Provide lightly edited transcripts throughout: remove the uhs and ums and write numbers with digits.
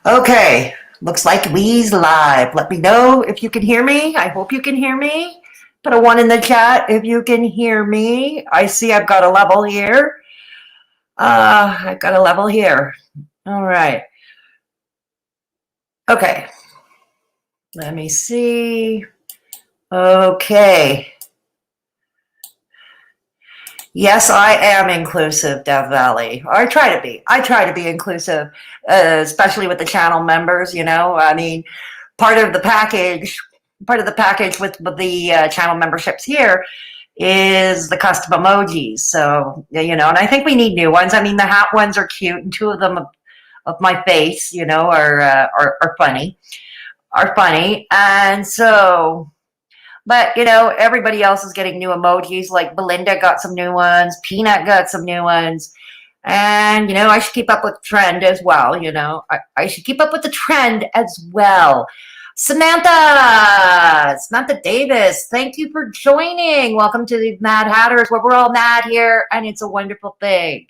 Okay, looks like we's live. Let me know if you can hear me. I hope you can hear me. Put a 1 in the chat if you can hear me. I see I've got a level here. I've got a level here. All right. Okay. Let me see. Okay. Yes, I am inclusive, Death Valley. I try to be. I try to be inclusive, especially with the channel members, you know. I mean, part of the package with the channel memberships here is the custom emojis. So, you know, and I think we need new ones. I mean, the hat ones are cute, and 2 of them of my face, you know, are funny. And so, but, you know, everybody else is getting new emojis. Like Belinda got some new ones. Peanut got some new ones. And, you know, I should keep up with the trend as well, you know. I should keep up with the trend as well. Samantha Davis, thank you for joining. Welcome to the Mad Hatters, where we're all mad here, and it's a wonderful thing.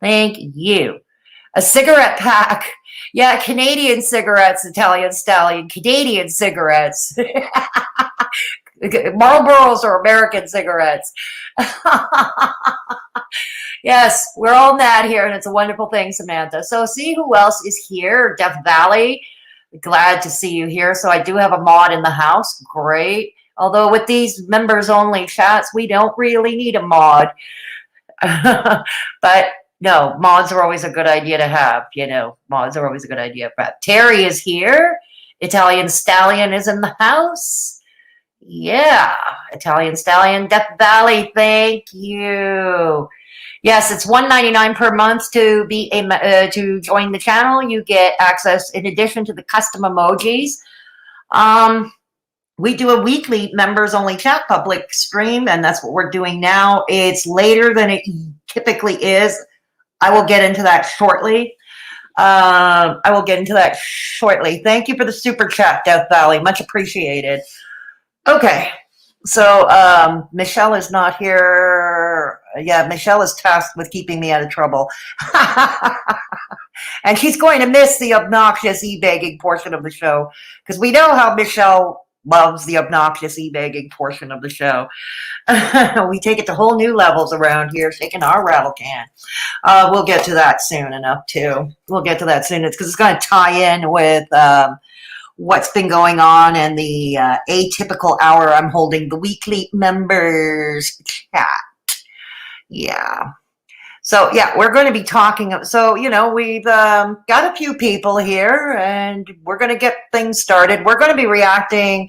Thank you. A cigarette pack. Yeah, Canadian cigarettes, Italian Stallion. Canadian cigarettes. Marlboros or American cigarettes. Yes, we're all mad here, and it's a wonderful thing, Samantha. So see who else is here. Death Valley, glad to see you here. So I do have a mod in the house. Great. Although with these members only chats, we don't really need a mod. But no, mods are always a good idea to have. You know, mods are always a good idea. But Terry is here. Italian Stallion is in the house. Yeah, Italian Stallion. Death Valley, thank you. Yes, it's $1.99 per month to be to join the channel. You get access in addition to the custom emojis. We do a weekly members only chat public stream, and that's what we're doing now. It's later than it typically is. I will get into that shortly. Thank you for the super chat, Death Valley. Much appreciated. Okay, so Michelle is not here. Yeah, Michelle is tasked with keeping me out of trouble. And she's going to miss the obnoxious e-begging portion of the show, because we know how Michelle loves the obnoxious e-begging portion of the show. We take it to whole new levels around here, shaking our rattle can. We'll get to that soon enough, too. We'll get to that soon. It's because it's going to tie in with what's been going on in the atypical hour I'm holding the weekly members chat. Yeah. So, yeah, we're going to be talking. So, you know, we've got a few people here, and we're going to get things started. We're going to be reacting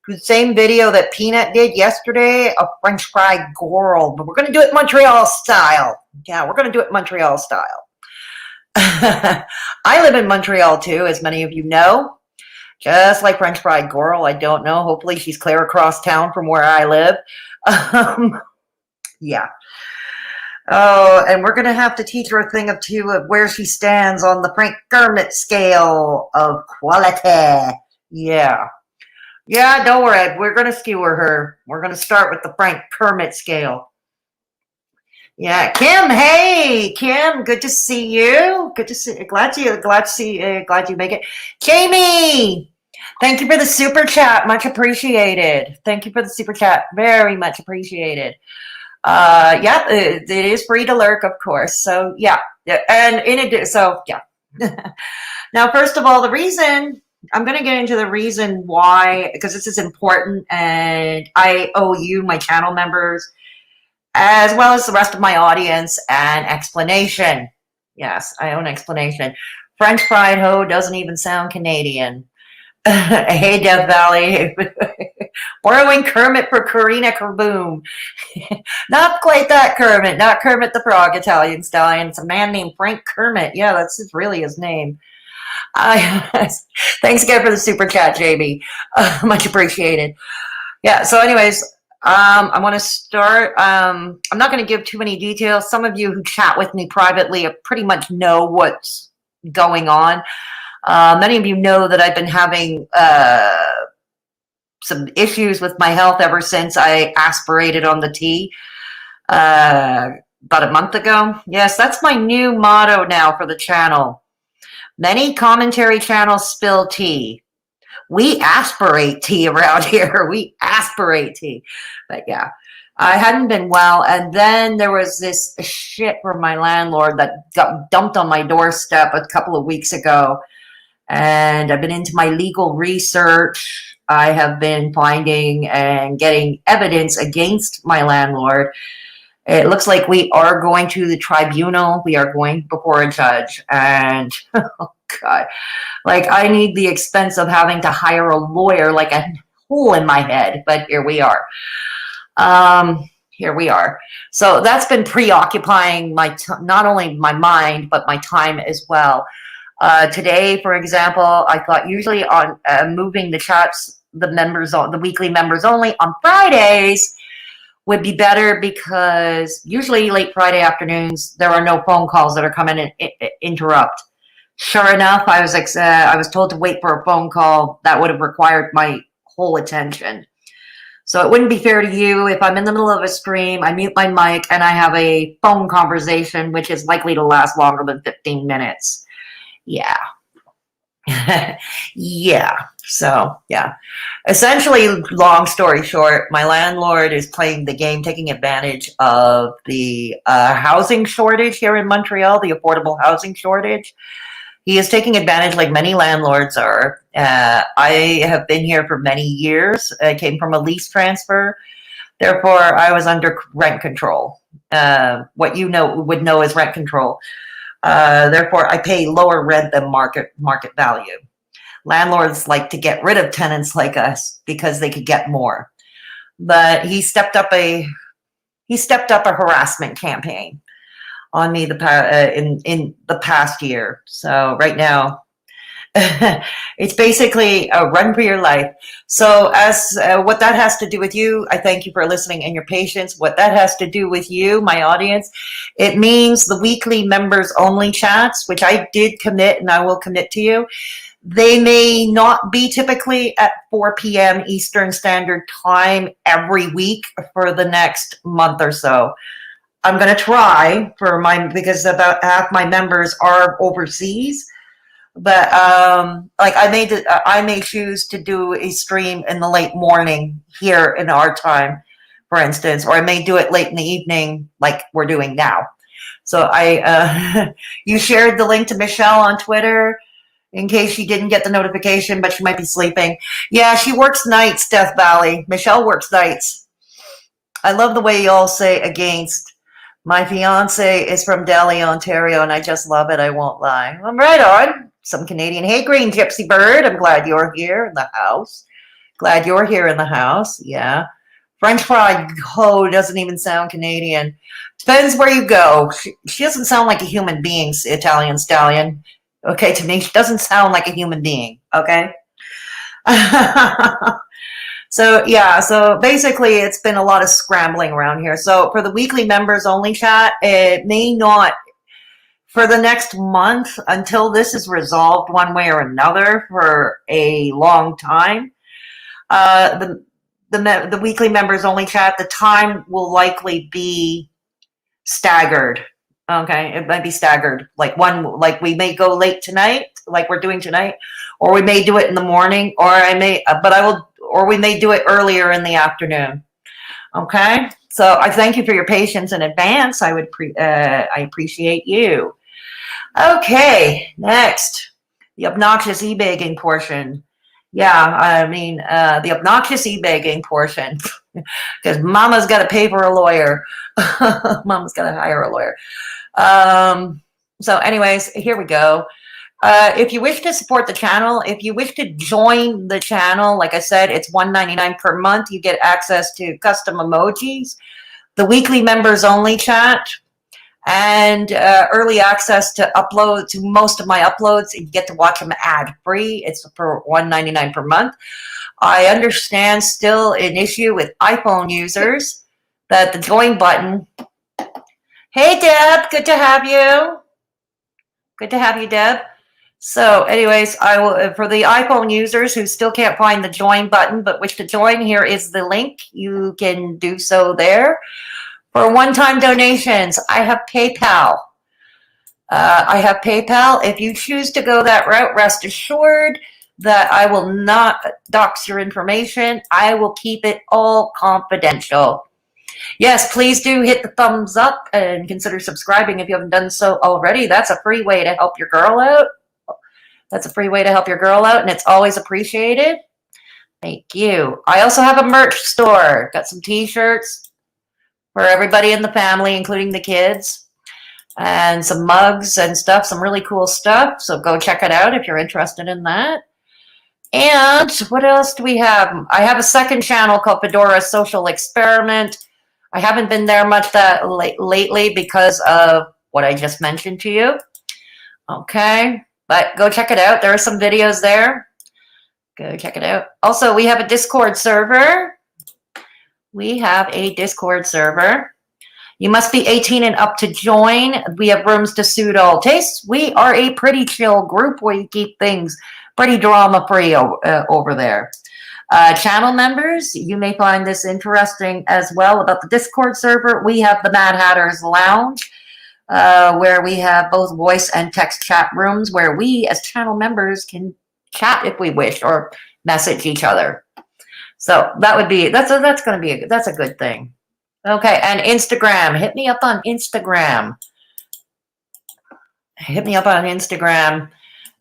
to the same video that Peanut did yesterday, a French Fried Gorl, but we're going to do it Montreal style. Yeah, we're going to do it Montreal style. I live in Montreal, too, as many of you know. Just like French Fried Gorl, I don't know. Hopefully she's clear across town from where I live. Yeah. Oh, and we're going to have to teach her a thing or two of where she stands on the Frank Kermit scale of quality. Yeah. Yeah, don't worry. We're going to skewer her. We're going to start with the Frank Kermit scale. Yeah, Kim. Hey, Kim. Good to see you. Good to see. Glad you make it. Jamie, thank you for the super chat. Much appreciated. Thank you for the super chat. Very much appreciated. Yeah, it is free to lurk, of course. So yeah, and in addition, so yeah. Now, first of all, the reason I'm going to get into the reason why, because this is important, and I owe you, my channel members, as well as the rest of my audience, an explanation. Yes, I owe an explanation. French fried ho doesn't even sound Canadian. Hey, Death Valley. Borrowing Kermit for Karina Kaboom. Not quite that Kermit. Not Kermit the Frog, Italian Stallion. It's a man named Frank Kermit. Yeah, that's really his name. Thanks again for the super chat, JB. Much appreciated. Yeah, so anyways, I want to start. I'm not going to give too many details. Some of you who chat with me privately pretty much know what's going on. Many of you know that I've been having some issues with my health ever since I aspirated on the tea about a month ago. Yes, that's my new motto now for the channel. Many commentary channels spill tea. We aspirate tea around here. We aspirate tea. But yeah, I hadn't been well. And then there was this shit from my landlord that got dumped on my doorstep a couple of weeks ago. And I've been into my legal research. I have been finding and getting evidence against my landlord. It looks like we are going to the tribunal. We are going before a judge. And, oh God, like I need the expense of having to hire a lawyer like a hole in my head. But here we are. Here we are. So that's been preoccupying not only my mind, but my time as well. Today, for example, I thought usually on moving the chats, the weekly members only on Fridays would be better because usually late Friday afternoons, there are no phone calls that are coming and interrupt. Sure enough, I was told to wait for a phone call that would have required my whole attention. So it wouldn't be fair to you if I'm in the middle of a stream, I mute my mic, and I have a phone conversation, which is likely to last longer than 15 minutes. Yeah. Yeah. So, yeah. Essentially, long story short, my landlord is playing the game, taking advantage of the housing shortage here in Montreal, the affordable housing shortage. He is taking advantage like many landlords are. I have been here for many years. I came from a lease transfer. Therefore, I was under rent control. What you would know as rent control. Therefore, I pay lower rent than market value. Landlords like to get rid of tenants like us because they could get more. But he stepped up a harassment campaign on me in the past year. So right now, it's basically a run for your life. So as what that has to do with you, I thank you for listening and your patience. What that has to do with you, my audience, it means the weekly members only chats, which I did commit and I will commit to you. They may not be typically at 4 p.m. Eastern Standard Time every week for the next month or so. I'm going to try because about half my members are overseas. But like I may choose to do a stream in the late morning here in our time, for instance, or I may do it late in the evening like we're doing now. So you shared the link to Michelle on Twitter in case she didn't get the notification, but she might be sleeping. Yeah, she works nights, Death Valley. Michelle works nights. I love the way you all say against. My fiance is from Delhi, Ontario, and I just love it. I won't lie. I'm right on. Some Canadian. Hey, Green Gypsy Bird. I'm glad you're here in the house. Glad you're here in the house. Yeah. French Fried Gorl doesn't even sound Canadian. Depends where you go. She doesn't sound like a human being, Italian stallion. Okay, to me, she doesn't sound like a human being. Okay. So, yeah, so basically it's been a lot of scrambling around here. So for the weekly members only chat, it may not, for the next month, until this is resolved one way or another for a long time, the weekly members only chat, the time will likely be staggered. Okay, it might be staggered. Like we may go late tonight, like we're doing tonight, or we may do it in the morning, or we may do it earlier in the afternoon. Okay, so I thank you for your patience in advance. I appreciate you. Okay, next, the obnoxious e-begging portion. Yeah, I mean, the obnoxious e-begging portion, because mama's got to pay for a lawyer. Mama's got to hire a lawyer. So anyways, here we go. If you wish to support the channel, if you wish to join the channel, like I said, it's $1.99 per month. You get access to custom emojis, the weekly members only chat, and early access to most of my uploads. You get to watch them ad free. It's for $1.99 per month. I understand still an issue with iPhone users that the join button. Hey Deb, good to have you. Good to have you, Deb. So anyways, I will, for the iPhone users who still can't find the join button but wish to join, here is the link. You can do so there. For one-time donations, I have PayPal. I have PayPal. If you choose to go that route, rest assured that I will not dox your information. I will keep it all confidential. Yes, please do hit the thumbs up and consider subscribing if you haven't done so already. That's a free way to help your girl out. That's a free way to help your girl out, and it's always appreciated. Thank you. I also have a merch store. Got some t-shirts for everybody in the family, including the kids, and some mugs and stuff, some really cool stuff. So go check it out if you're interested in that. And what else do we have? I have a second channel called Fedora Social Experiment. I haven't been there much lately because of what I just mentioned to you. Okay, but go check it out. There are some videos there. Go check it out. Also, we have a Discord server. We have a Discord server. You must be 18 and up to join. We have rooms to suit all tastes. We are a pretty chill group where you keep things pretty drama-free over there. Channel members, you may find this interesting as well about the Discord server. We have the Mad Hatter's Lounge, where we have both voice and text chat rooms where we as channel members can chat if we wish or message each other. So that would be, that's a good thing. Okay, and Instagram. Hit me up on Instagram. Hit me up on Instagram,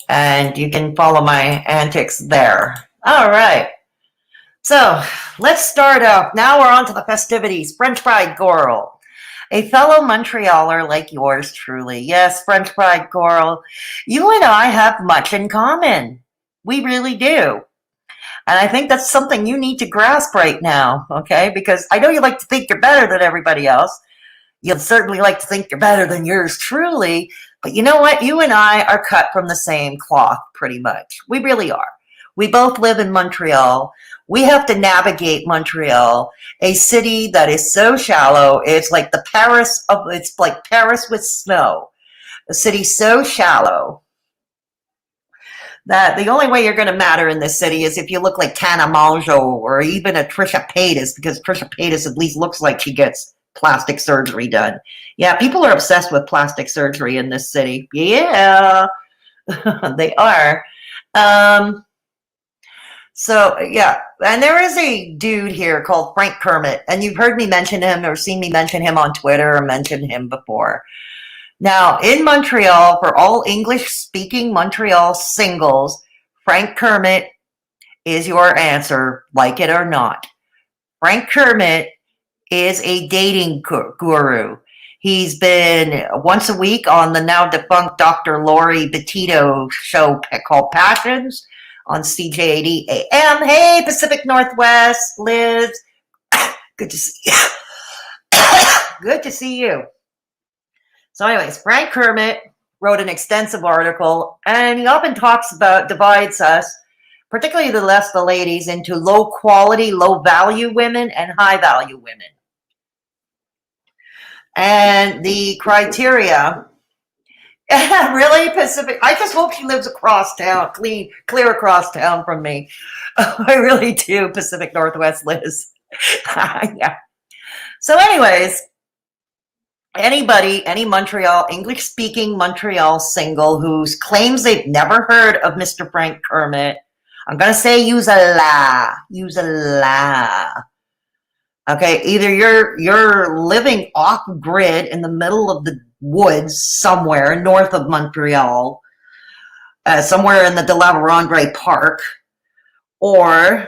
and you can follow my antics there. All right. So let's start off. Now we're on to the festivities. French Fried Gorl. A fellow Montrealer like yours truly. Yes, French Fried Gorl. You and I have much in common. We really do. And I think that's something you need to grasp right now, okay? Because I know you like to think you're better than everybody else. You'll certainly like to think you're better than yours truly. But you know what? You and I are cut from the same cloth, pretty much. We really are. We both live in Montreal. We have to navigate Montreal, a city that is so shallow. It's like it's like Paris with snow. A city so shallow that the only way you're going to matter in this city is if you look like Tana Mongeau or even a Trisha Paytas, because Trisha Paytas at least looks like she gets plastic surgery done. Yeah, people are obsessed with plastic surgery in this city. Yeah, they are. So, yeah, and there is a dude here called Frank Kermit, and you've heard me mention him or seen me mention him on Twitter or mention him before. Now, in Montreal, for all English-speaking Montreal singles, Frank Kermit is your answer, like it or not. Frank Kermit is a dating guru. He's been once a week on the now defunct Dr. Lori Betito show called Passions on CJ80 AM. Hey, Pacific Northwest, Liz. Good to see you. Good to see you. So anyways, Frank Kermit wrote an extensive article, and he often divides us, particularly the ladies, into low quality, low value women and high value women. And the criteria, really, Pacific, I just hope she lives across town, clear across town from me. I really do, Pacific Northwest Liz. Yeah. So anyways, any Montreal, English-speaking Montreal single who claims they've never heard of Mr. Frank Kermit, I'm going to say use a lie. Okay, either you're living off-grid in the middle of the woods somewhere north of Montreal, somewhere in the De La Vérendrye Park, or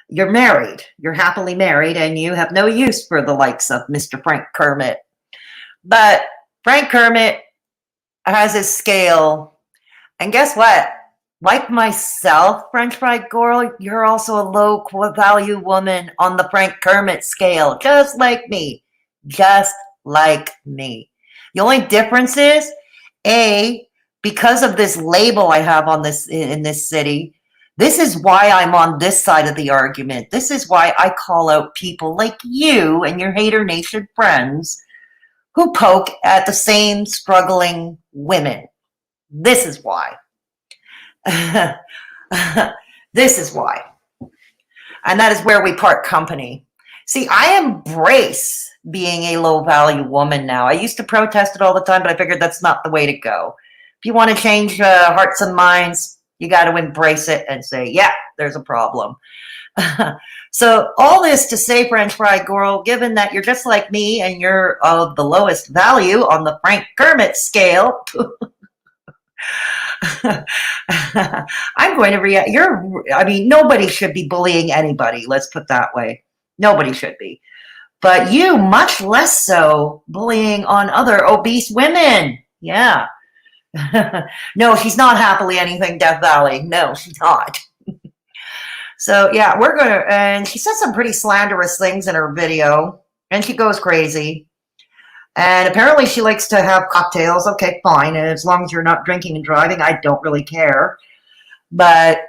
you're married, you're happily married, and you have no use for the likes of Mr. Frank Kermit. But Frank Kermit has his scale, and guess what? Like myself, French Fried Gorl, you're also a low value woman on the Frank Kermit scale, just like me. Just like me. The only difference is, because of this label I have on this in this city, this is why I'm on this side of the argument. This is why I call out people like you and your haydurnation friends who poke at the same struggling women. This is why. This is why. And that is where we part company. See, I embrace being a low value woman now. I used to protest it all the time, but I figured that's not the way to go. If you want to change hearts and minds, you got to embrace it and say, yeah, there's a problem. So all this to say, French Fried Gorl, given that you're just like me and you're of the lowest value on the Frank Kermit scale, I'm going to react. I mean, nobody should be bullying anybody. Let's put it that way. Nobody should be. But you, much less so, bullying on other obese women. Yeah. No, she's not happily anything, Death Valley. No, she's not. So, yeah, we're going to, and she says some pretty slanderous things in her video, and she goes crazy. And apparently she likes to have cocktails. Okay, fine. And as long as you're not drinking and driving, I don't really care. But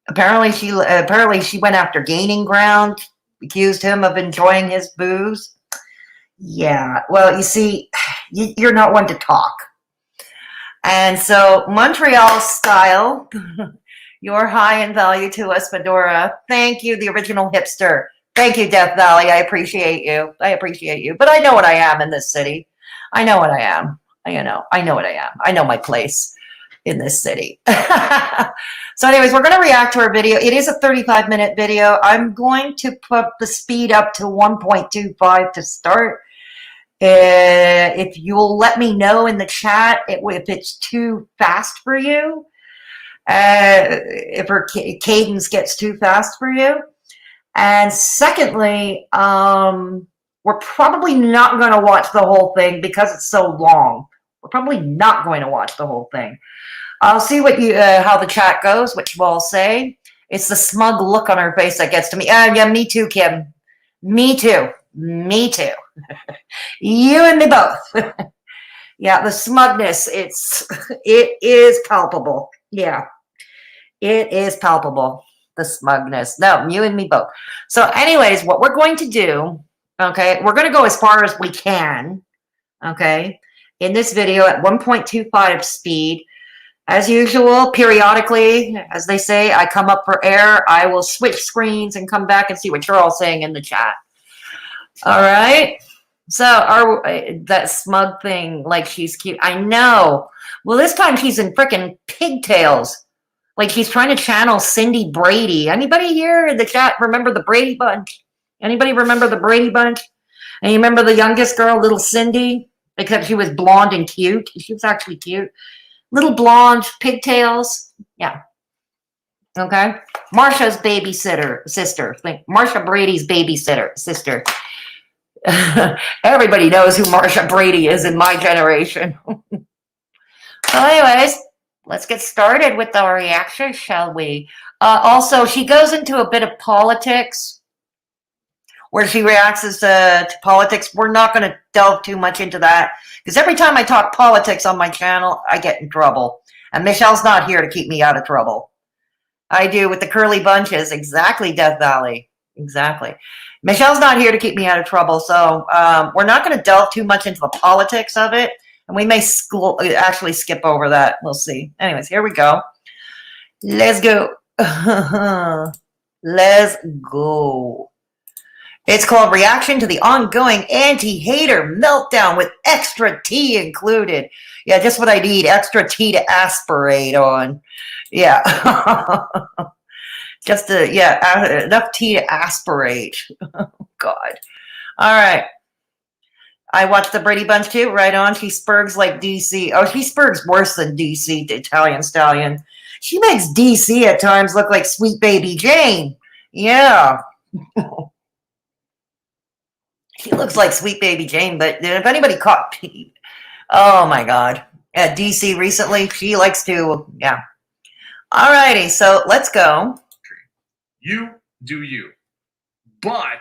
apparently she went after gaining ground, accused him of enjoying his booze. Yeah, well, you see, you're not one to talk. And so Montreal style, you're high in value to us, Fedora. Thank you, the original hipster. Thank you, Death Valley. I appreciate you. I appreciate you. But I know what I am in this city. I know what I am. I know what I am. I know my place in this city. So anyways, we're going to react to her video. It is a 35-minute video. I'm going to put the speed up to 1.25 to start. If you'll let me know in the chat if it's too fast for you, if her cadence gets too fast for you. And secondly, we're probably not going to watch the whole thing because it's so long. We're probably not going to watch the whole thing. I'll see what how the chat goes, what you all say. It's the smug look on her face that gets to me. Yeah, me too, Kim. Me too. Me too. You and me both. Yeah, the smugness, it is palpable. Yeah, it is palpable. The smugness. No, you and me both. So anyways, what we're going to do, okay, we're going to go as far as we can, okay, in this video at 1.25 speed. As usual, periodically, as they say, I come up for air. I will switch screens and come back and see what you're all saying in the chat. All right. So that smug thing, like she's cute. I know. Well, this time she's in frickin' pigtails. Like she's trying to channel Cindy Brady. Anybody here in the chat remember the Brady Bunch? Anybody remember the Brady Bunch? And you remember the youngest girl, little Cindy? Except she was blonde and cute. She was actually cute. Little blonde, pigtails. Yeah. Okay. Marsha's babysitter, sister. Think Marsha Brady's babysitter, sister. Everybody knows who Marsha Brady is in my generation. So anyways, let's get started with our reaction, shall we? Also, she goes into a bit of politics where she reacts to politics. We're not going to delve too much into that because every time I talk politics on my channel, I get in trouble. And Michelle's not here to keep me out of trouble. I do with the curly bunches. Exactly, Death Valley. Exactly. Michelle's not here to keep me out of trouble. So we're not going to delve too much into the politics of it. And we may actually skip over that. We'll see. Anyways, here we go. Let's go. Let's go. It's called Reaction to the Ongoing Anti-Hater Meltdown with extra tea included. Yeah, just what I need. Extra tea to aspirate on. Yeah. Just to, yeah, enough tea to aspirate. Oh, God. All right. I watched the Brady Bunch too. Right on. She spurgs like DC. Oh, she spurgs worse than DC, the Italian stallion. She makes DC at times look like Sweet Baby Jane. Yeah. She looks like Sweet Baby Jane, but if anybody caught Pete, oh my God. At DC recently, she likes to, yeah. All righty, so let's go. You do you. But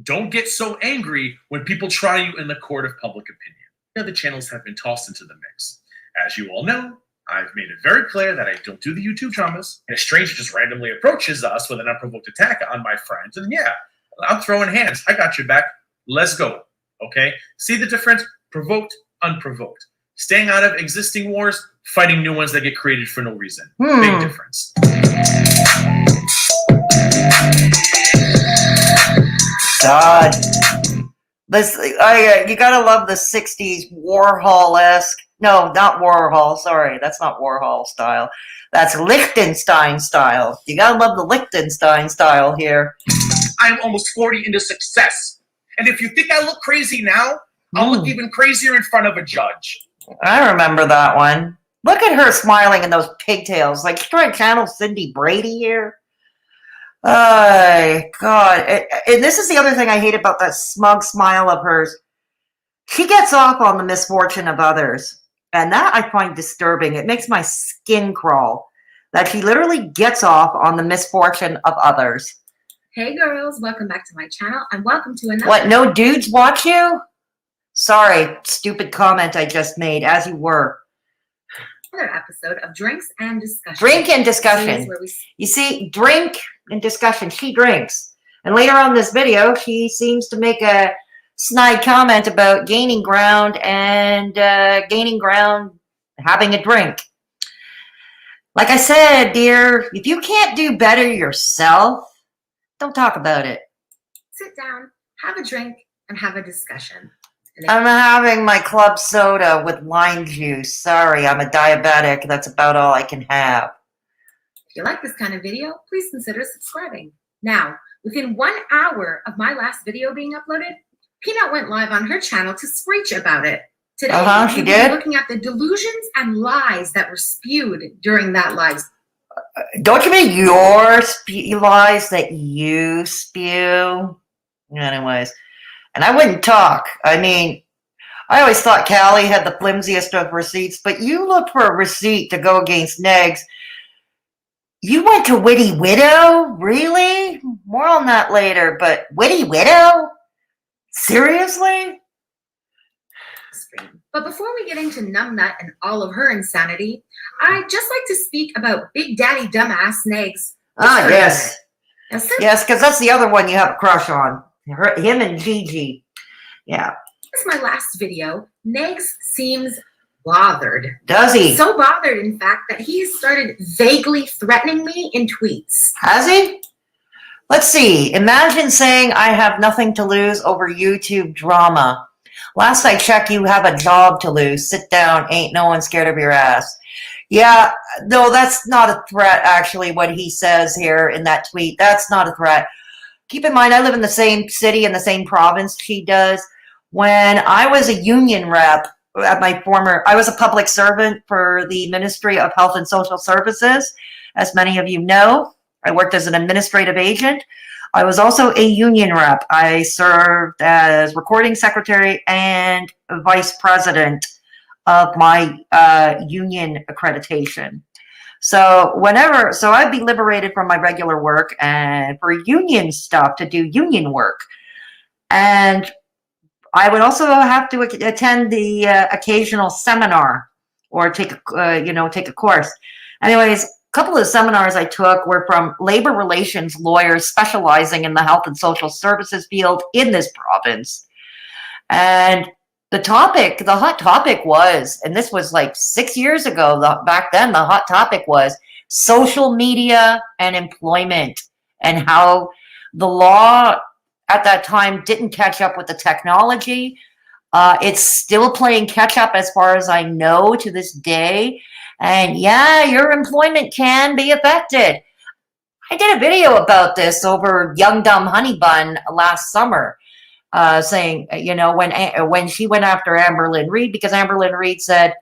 don't get so angry when people try you in the court of public opinion. The other channels have been tossed into the mix. As you all know, I've made it very clear that I don't do the YouTube dramas. And a stranger just randomly approaches us with an unprovoked attack on my friends. And yeah, I'm throwing hands. I got your back. Let's go. Okay? See the difference? Provoked, unprovoked. Staying out of existing wars, fighting new ones that get created for no reason. Big difference. God. This, you gotta love the 60s Warhol-esque. No, not Warhol. Sorry, that's not Warhol style. That's Liechtenstein style. You gotta love the Liechtenstein style here. I'm almost 40 into success. And if you think I look crazy now, I'll look even crazier in front of a judge. I remember that one. Look at her smiling in those pigtails. Like, she's trying to channel Cindy Brady here. Oh, God. And this is the other thing I hate about that smug smile of hers. She gets off on the misfortune of others. And that I find disturbing. It makes my skin crawl. That she literally gets off on the misfortune of others. Hey girls, welcome back to my channel and welcome to another— What, no dudes watch you? Sorry, stupid comment I just made, as you were. Another episode of Drinks and Discussion. Drink and discussion. You see, drink and discussion. She drinks. And later on in this video, she seems to make a snide comment about gaining ground and having a drink. Like I said, dear, if you can't do better yourself, don't talk about it. Sit down, have a drink, and have a discussion. I'm having my club soda with lime juice. Sorry, I'm a diabetic. That's about all I can have. If you like this kind of video, please consider subscribing. Now, within 1 hour of my last video being uploaded, Peanut went live on her channel to screech about it. Today, she did? Looking at the delusions and lies that were spewed during that live. Don't you mean your lies that you spew? Anyways, and I wouldn't talk. I mean, I always thought Callie had the flimsiest of receipts, but you look for a receipt to go against Negz. You went to Witty Widow? Really? More on that later, but Witty Widow? Seriously? But before we get into Numbnut and all of her insanity, I'd just like to speak about Big Daddy Dumbass Negz. Ah, yes. Yes, because that's the other one you have a crush on. Him and Gigi. Yeah. This is my last video. Negz seems bothered. Does he? So bothered, in fact, that he started vaguely threatening me in tweets. Has he? Let's see. Imagine saying I have nothing to lose over YouTube drama. Last I checked, you have a job to lose. Sit down. Ain't no one scared of your ass. Yeah, no, that's not a threat, actually, what he says here in that tweet. That's not a threat. Keep in mind, I live in the same city in the same province she does. When I was a union rep at I was a public servant for the Ministry of Health and Social Services. As many of you know, I worked as an administrative agent. I was also a union rep. I served as recording secretary and vice president of my union accreditation. So I'd be liberated from my regular work and for union stuff to do union work. And I would also have to attend the occasional seminar or take a course. Anyways, a couple of seminars I took were from labor relations lawyers specializing in the health and social services field in this province. And the hot topic was, and this was like 6 years ago, back then, the hot topic was social media and employment and how the law at that time didn't catch up with the technology. It's still playing catch up as far as I know to this day. And yeah, your employment can be affected. I did a video about this over Young Dumb Honey Bun last summer, saying, when she went after Amberlynn Reid, because Amberlynn Reid said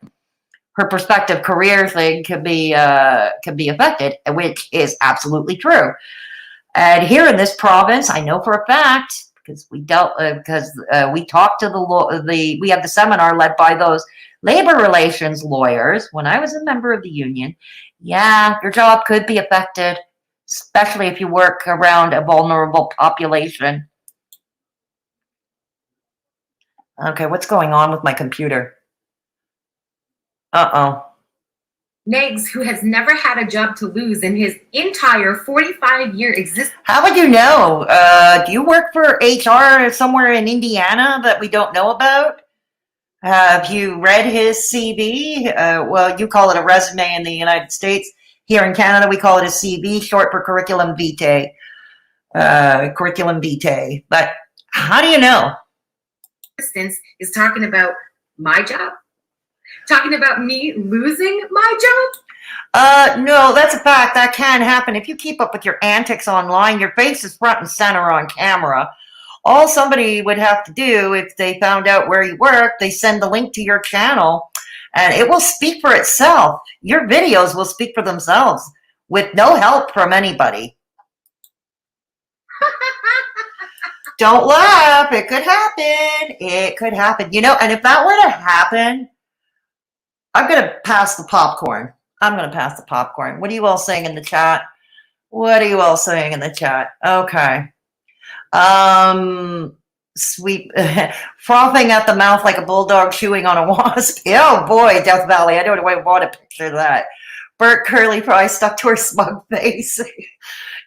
her prospective career thing could be affected, which is absolutely true. And here in this province, I know for a fact, because we talked to we had the seminar led by those labor relations lawyers when I was a member of the union. Yeah, your job could be affected, especially if you work around a vulnerable population. Okay, what's going on with my computer? Uh-oh. Negz, who has never had a job to lose in his entire 45-year existence. How would you know? Do you work for HR somewhere in Indiana that we don't know about? Have you read his CV? Well, you call it a resume in the United States. Here in Canada, we call it a CV, short for curriculum vitae. Curriculum vitae. But how do you know? instance, is talking about my job? Talking about me losing my job? No, that's a fact. That can happen. If you keep up with your antics online, your face is front and center on camera. All somebody would have to do if they found out where you work, they send the link to your channel and it will speak for itself. Your videos will speak for themselves with no help from anybody. Don't laugh. It could happen. It could happen. You know, and if that were to happen, I'm going to pass the popcorn. I'm going to pass the popcorn. What are you all saying in the chat? What are you all saying in the chat? Okay. Sweep, frothing at the mouth like a bulldog chewing on a wasp. Oh boy, Death Valley. I don't want to picture that. Bert Curly probably stuck to her smug face.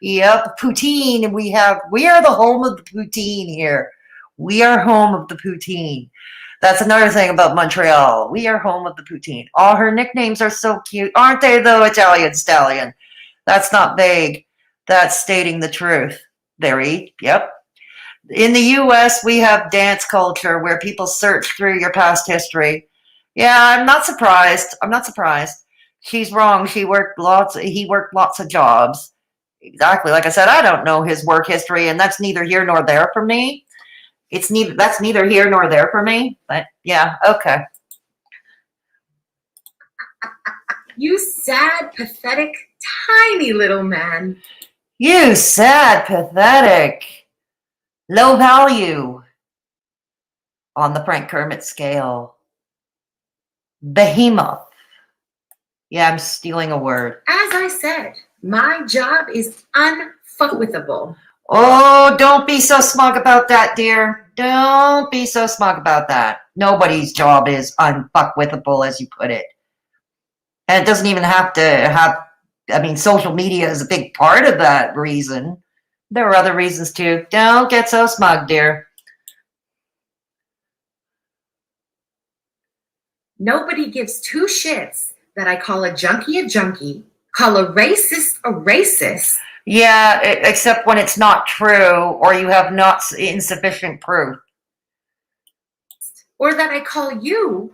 Yep, poutine. We are the home of the poutine here. We are home of the poutine. That's another thing about Montreal. We are home of the poutine. All her nicknames are so cute, aren't they, though, Italian Stallion? That's not vague. That's stating the truth. Yep. In the U.S., we have dance culture where people search through your past history. Yeah, I'm not surprised. She's wrong. He worked lots of jobs. Exactly. Like I said, I don't know his work history, and that's neither here nor there for me. That's neither here nor there for me. But yeah, okay. You sad, pathetic, tiny little man. You sad, pathetic, low value on the Frank Kermit scale. Behemoth. Yeah, I'm stealing a word. As I said, my job is unfuckwithable. Oh, don't be so smug about that, dear. Don't be so smug about that. Nobody's job is unfuckwithable, as you put it. And it doesn't even have to have, social media is a big part of that reason. There are other reasons too. Don't get so smug, dear. Nobody gives two shits that I call a junkie, call a racist. Yeah, except when it's not true or you have not insufficient proof. Or that I call you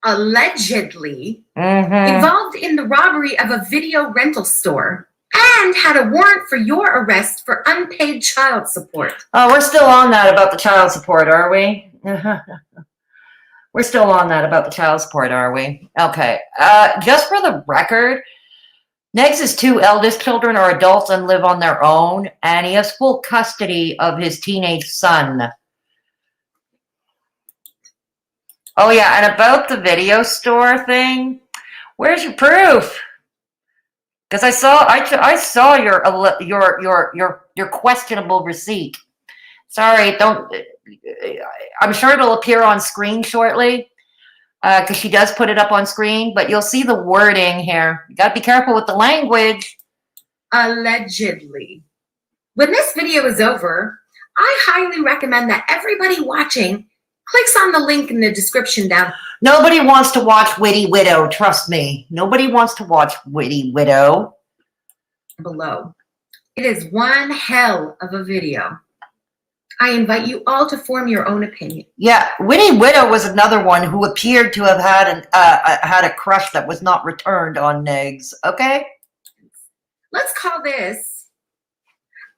allegedly involved in the robbery of a video rental store and had a warrant for your arrest for unpaid child support. Oh, we're still on that about the child support, are we? We're still on that about the child support, are we? Okay. Just for the record, Negz's two eldest children are adults and live on their own, and he has full custody of his teenage son. Oh yeah, and about the video store thing, where's your proof? Because I saw your questionable receipt. Sorry, don't. I'm sure it'll appear on screen shortly. Because she does put it up on screen, but you'll see the wording here. You gotta be careful with the language. Allegedly. When this video is over, I highly recommend that everybody watching clicks on the link in the description down. Nobody wants to watch Witty Widow, trust me. Nobody wants to watch Witty Widow. Below. It is one hell of a video. I invite you all to form your own opinion. Yeah, Witty Widow was another one who appeared to have had a crush that was not returned on Negz. Okay? Let's call this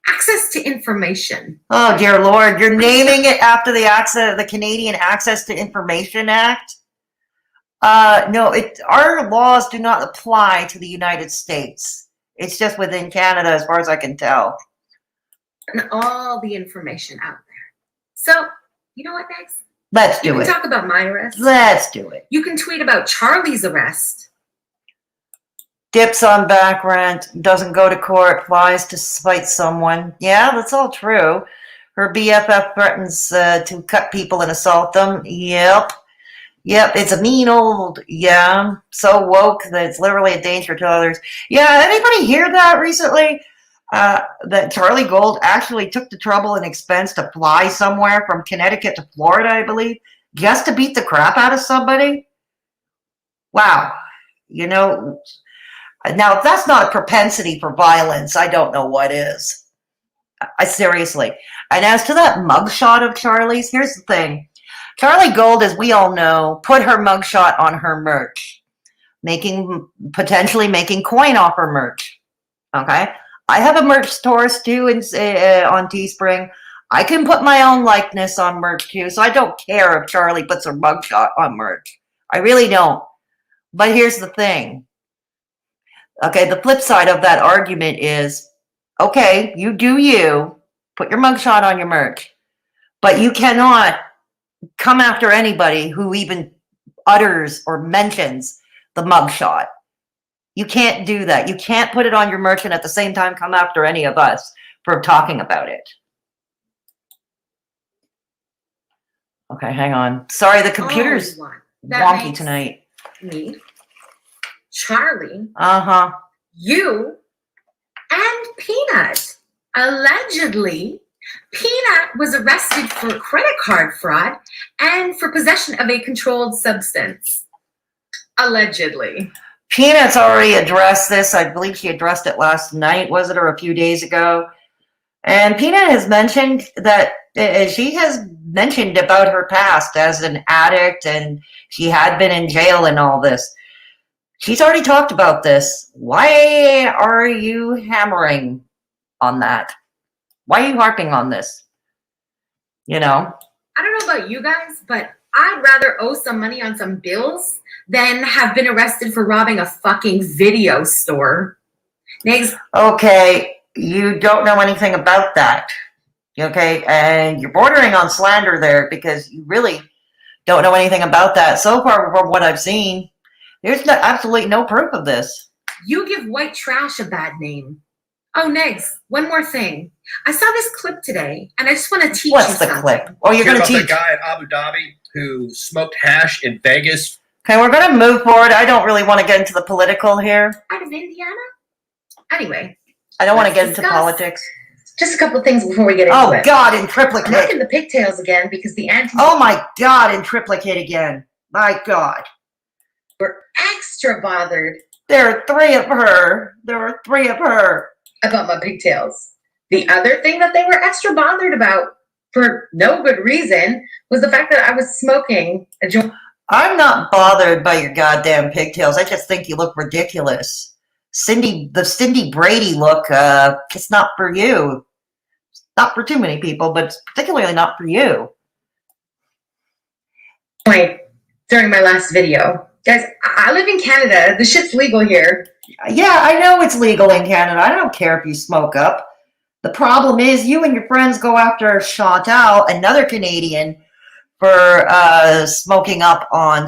access to information. Oh dear Lord, you're naming it after the Canadian Access to Information Act? No, our laws do not apply to the United States. It's just within Canada, as far as I can tell. And all the information out there. So, you know what, Negz? Let's do it. You can talk about my arrest. Let's do it. You can tweet about Charlie's arrest. Dips on back rent, doesn't go to court, flies to spite someone. Yeah, that's all true. Her BFF threatens to cut people and assault them. Yep, it's a mean old, so woke that it's literally a danger to others. Yeah, anybody hear that recently? That Charlie Gold actually took the trouble and expense to fly somewhere from Connecticut to Florida, I believe, just to beat the crap out of somebody. Wow. You know, now if that's not a propensity for violence, I don't know what is. Seriously. And as to that mugshot of Charlie's, here's the thing. Charlie Gold, as we all know, put her mugshot on her merch, potentially making coin off her merch. Okay? I have a merch store too on Teespring. I can put my own likeness on merch too, so I don't care if Charlie puts her mugshot on merch. I really don't. But here's the thing. Okay, the flip side of that argument is, okay, you do you, put your mugshot on your merch, but you cannot come after anybody who even utters or mentions the mugshot. You can't do that. You can't put it on your merch and at the same time come after any of us for talking about it. Okay, hang on. Sorry, the computer's wonky tonight. Me, Charlie, you, and Peanut. Allegedly, Peanut was arrested for credit card fraud and for possession of a controlled substance. Allegedly. Peanut's already addressed this. I believe she addressed it last night, was it, or a few days ago? And Peanut has mentioned that she has mentioned about her past as an addict, and she had been in jail and all this. She's already talked about this. Why are you hammering on that? Why are you harping on this? You know? I don't know about you guys, but I'd rather owe some money on some bills than have been arrested for robbing a fucking video store. Negz. Okay, you don't know anything about that. Okay, and you're bordering on slander there because you really don't know anything about that. So far, from what I've seen, there's absolutely no proof of this. You give white trash a bad name. Oh, Negz, one more thing. I saw this clip today, and I just want to teach you something. What's the clip? Oh, you're going to teach. That guy in Abu Dhabi who smoked hash in Vegas. Okay, we're going to move forward. I don't really want to get into the political here. Out of Indiana? Anyway. I don't want to get into politics. Just a couple of things before we get into it. Oh, God, in triplicate. I'm looking the pigtails again because the anti... Oh, my God, in triplicate again. My God. We're extra bothered. There are three of her. There are three of her. About my pigtails. The other thing that they were extra bothered about for no good reason was the fact that I was smoking a joint. I'm not bothered by your goddamn pigtails. I just think you look ridiculous. The Cindy Brady look, it's not for you. Not for too many people, but it's particularly not for you. Point during my last video. Guys, I live in Canada. The shit's legal here. Yeah, I know it's legal in Canada. I don't care if you smoke up. The problem is you and your friends go after Chantal, another Canadian, for smoking up on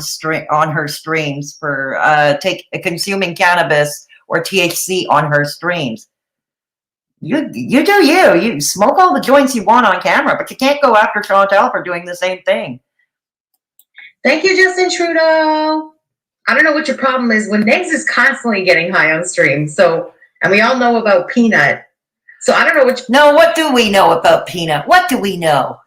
her streams, for consuming cannabis or THC on her streams. You do you. You smoke all the joints you want on camera, but you can't go after Chantal for doing the same thing. Thank you, Justin Trudeau. I don't know what your problem is when Negz is constantly getting high on stream. So, and we all know about Peanut. So I don't know what. No, what do we know about Peanut? What do we know?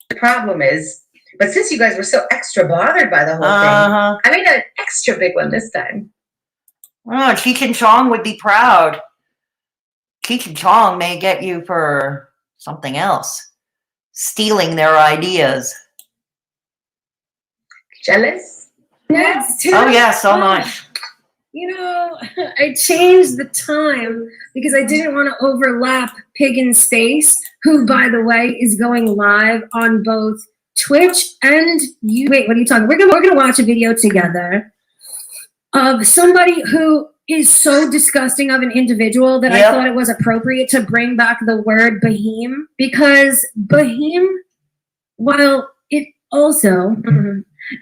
The problem is, but since you guys were so extra bothered by the whole thing, I made an extra big one this time. Oh, Cheech and Chong would be proud. Cheech and Chong may get you for something else. Stealing their ideas. Jealous? Oh, yeah, so much. You know, I changed the time because I didn't want to overlap Pig in Space, who, by the way, is going live on both Twitch and you. Wait, what are you talking? We're gonna watch a video together of somebody who is so disgusting of an individual that I thought it was appropriate to bring back the word beheem, because beheem, while it also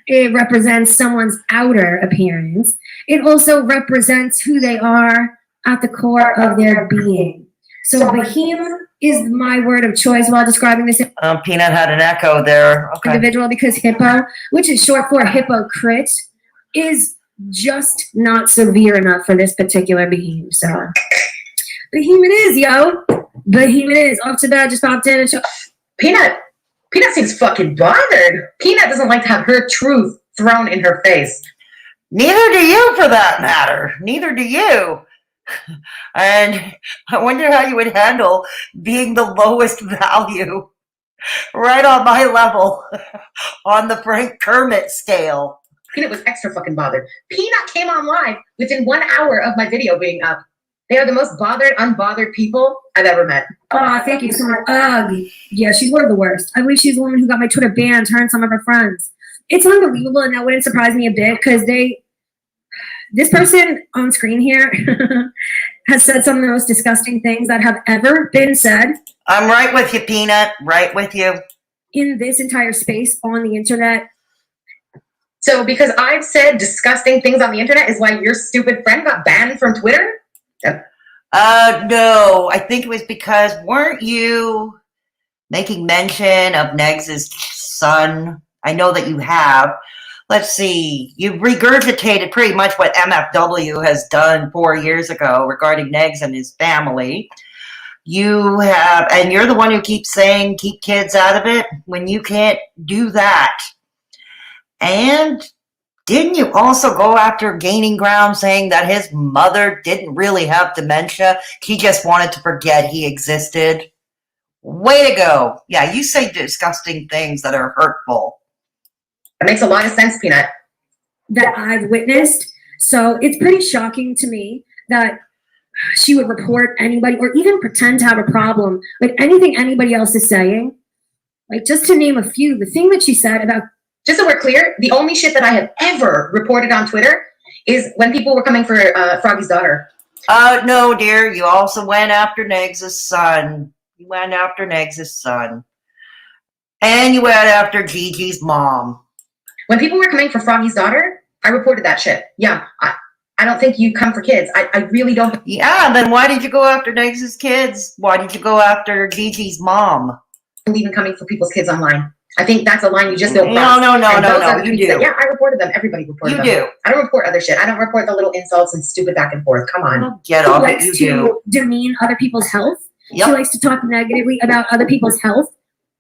it represents someone's outer appearance, it also represents who they are at the core of their being. So beheem is my word of choice while describing this Peanut had an echo there. Okay. Individual, because hippo, which is short for hypocrite, is just not severe enough for this particular beheem. So beheem it is, yo. Beheem it is. Off to that, just popped in and show. Peanut seems fucking bothered. Peanut doesn't like to have her truth thrown in her face. Neither do you, for that matter. Neither do you. And I wonder how you would handle being the lowest value Right on my level on the Frank Kermit scale. Peanut was extra fucking bothered. Peanut came on live within 1 hour of my video being up. They are the most bothered, unbothered people I've ever met. Oh, thank you so much. Yeah, she's one of the worst. I believe she's the woman who got my Twitter banned, her and some of her friends. It's unbelievable, and that wouldn't surprise me a bit, because this person on screen here has said some of the most disgusting things that have ever been said. I'm right with you, Peanut. Right with you. In this entire space on the internet. So because I've said disgusting things on the internet is why your stupid friend got banned from Twitter? No, I think it was because weren't you making mention of Negz's son? I know that you have. Let's see, you regurgitated pretty much what MFW has done 4 years ago regarding Negz and his family. You have, and you're the one who keeps saying keep kids out of it when you can't do that. And didn't you also go after gaining ground saying that his mother didn't really have dementia? He just wanted to forget he existed. Way to go. Yeah, you say disgusting things that are hurtful. That makes a lot of sense, Peanut. That I've witnessed. So it's pretty shocking to me that she would report anybody or even pretend to have a problem with anything anybody else is saying. Like, just to name a few, the thing that she said about... Just so we're clear, the only shit that I have ever reported on Twitter is when people were coming for Froggy's daughter. No, dear. You also went after Negz's son. You went after Negz's son. And you went after Gigi's mom. When people were coming for Froggy's daughter, I reported that shit. Yeah, I don't think you come for kids. I really don't. Yeah, then why did you go after Negz's kids? Why did you go after Gigi's mom? Believe in coming for people's kids online. I think that's a line you just don't cross. No, you do. Yeah, I reported them. Everybody reported them. You do. I don't report other shit. I don't report the little insults and stupid back and forth. Come on. Get She off it, likes you to do. demean other people's health. Yep. She likes to talk negatively about other people's health,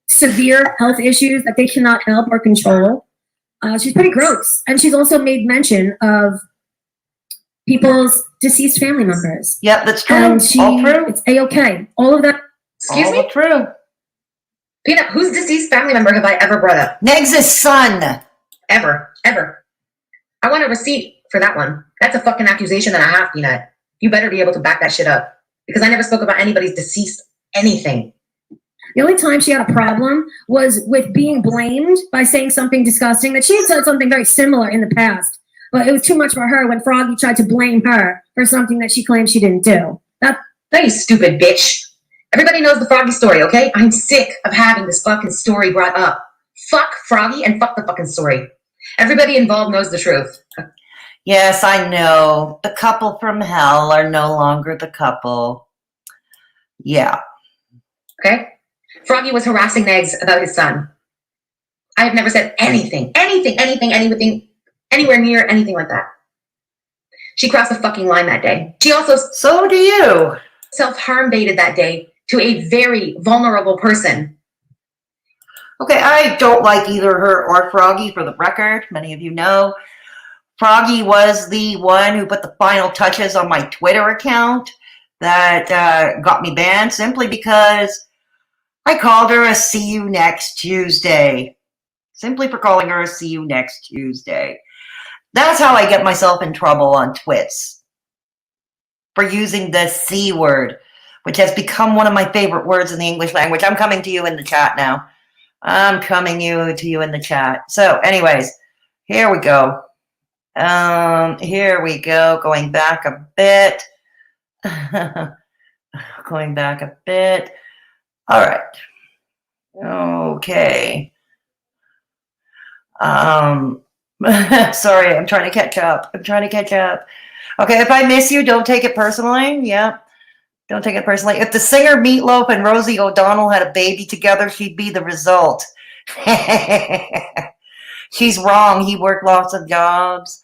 severe health issues that they cannot help or control. She's pretty gross. And she's also made mention of people's deceased family members. Yep, that's true. And All true. it's A-okay. All of that. Excuse All me? true. Peanut, whose deceased family member have I ever brought up? Negz's son. Ever. I want a receipt for that one. That's a fucking accusation that I have, Peanut. You better be able to back that shit up. Because I never spoke about anybody's deceased anything. The only time she had a problem was with being blamed by saying something disgusting, that she had said something very similar in the past. But it was too much for her when Froggy tried to blame her for something that she claimed she didn't do. No, you stupid bitch. Everybody knows the Froggy story, okay? I'm sick of having this fucking story brought up. Fuck Froggy and fuck the fucking story. Everybody involved knows the truth. Yes, I know. The couple from hell are no longer the couple. Yeah. Okay? Froggy was harassing Negz about his son. I have never said anything, anywhere near anything like that. She crossed the fucking line that day. She also So do you. self-harm baited that day to a very vulnerable person. Okay, I don't like either her or Froggy, for the record. Many of you know. Froggy was the one who put the final touches on my Twitter account that got me banned simply because I called her a see you next Tuesday. Simply for calling her a see you next Tuesday. That's how I get myself in trouble on Twits. For using the C word, which has become one of my favorite words in the English language. I'm coming to you in the chat now. I'm coming to you in the chat. So anyways, here we go. Going back a bit. All right. Okay. Sorry, I'm trying to catch up. Okay, if I miss you, don't take it personally. Yeah. Don't take it personally. If the singer Meatloaf and Rosie O'Donnell had a baby together, she'd be the result. She's wrong. He worked lots of jobs.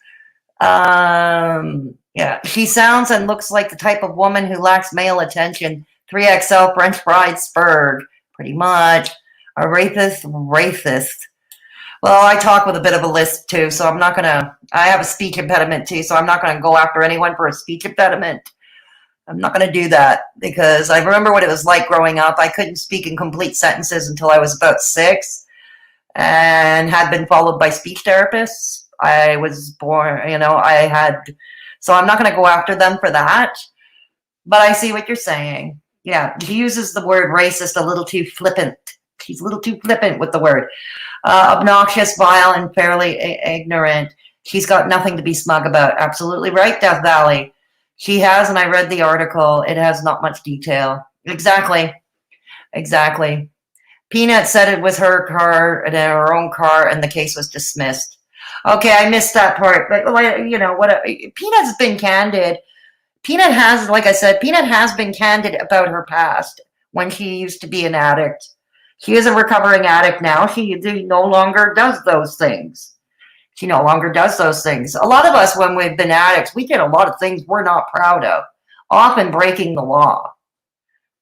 Yeah, she sounds and looks like the type of woman who lacks male attention. 3XL French Fried Gorl, pretty much. A racist. Well, I talk with a bit of a lisp too, so I have a speech impediment too, so I'm not gonna go after anyone for a speech impediment. I'm not going to do that because I remember what it was like growing up. I couldn't speak in complete sentences until I was about 6 and had been followed by speech therapists. I was born, so I'm not going to go after them for that. But I see what you're saying. Yeah, he uses the word racist a little too flippant. He's a little too flippant with the word. Obnoxious, vile, and fairly ignorant. She's got nothing to be smug about. Absolutely right, Death Valley. She has, and I read the article. It has not much detail. Exactly. Peanut said it was her car and her own car, and the case was dismissed. Okay, I missed that part. But Peanut's been candid. Peanut has, like I said, Peanut has been candid about her past when she used to be an addict. She is a recovering addict now. She no longer does those things. A lot of us, when we've been addicts, we did a lot of things we're not proud of, often breaking the law,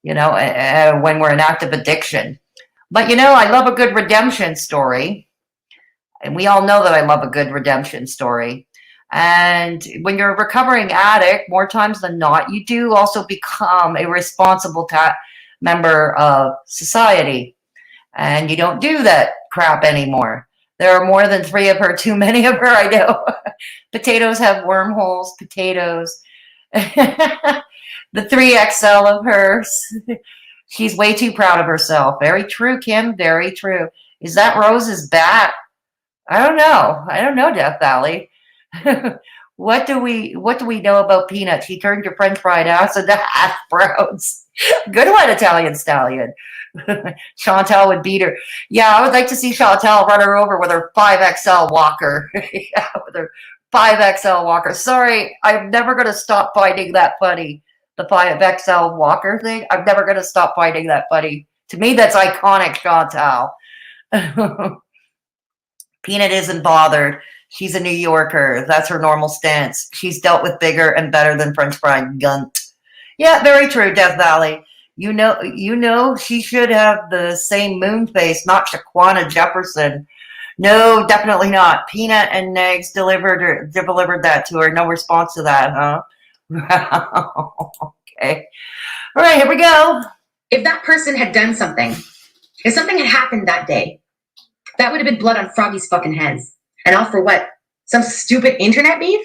when we're in active addiction. But, I love a good redemption story. And we all know that I love a good redemption story. And when you're a recovering addict, more times than not, you do also become a responsible member of society. And you don't do that crap anymore. There are more than 3 of her, too many of her, I know. Potatoes have wormholes, potatoes. The 3XL of hers. She's way too proud of herself. Very true, Kim, very true. Is that Rose's bat? I don't know, Death Valley. What do we know about Peanut? She turned your French fried ass into hash browns. Good one, Italian stallion. Chantal would beat her. Yeah, I would like to see Chantal run her over with her 5XL walker. Yeah, with her 5XL walker. Sorry, I'm never going to stop finding that funny. The 5XL walker thing. I'm never going to stop finding that funny. To me, that's iconic, Chantal. Peanut isn't bothered. She's a New Yorker. That's her normal stance. She's dealt with bigger and better than French Fried Gorl. Yeah, very true, Death Valley. You know, she should have the same moon face, not Shaquana Jefferson. No, definitely not. Peanut and Negz delivered that to her. No response to that, huh? Okay. All right, here we go. If that person had done something, if something had happened that day, that would have been blood on Froggy's fucking heads. And all for what? Some stupid internet beef?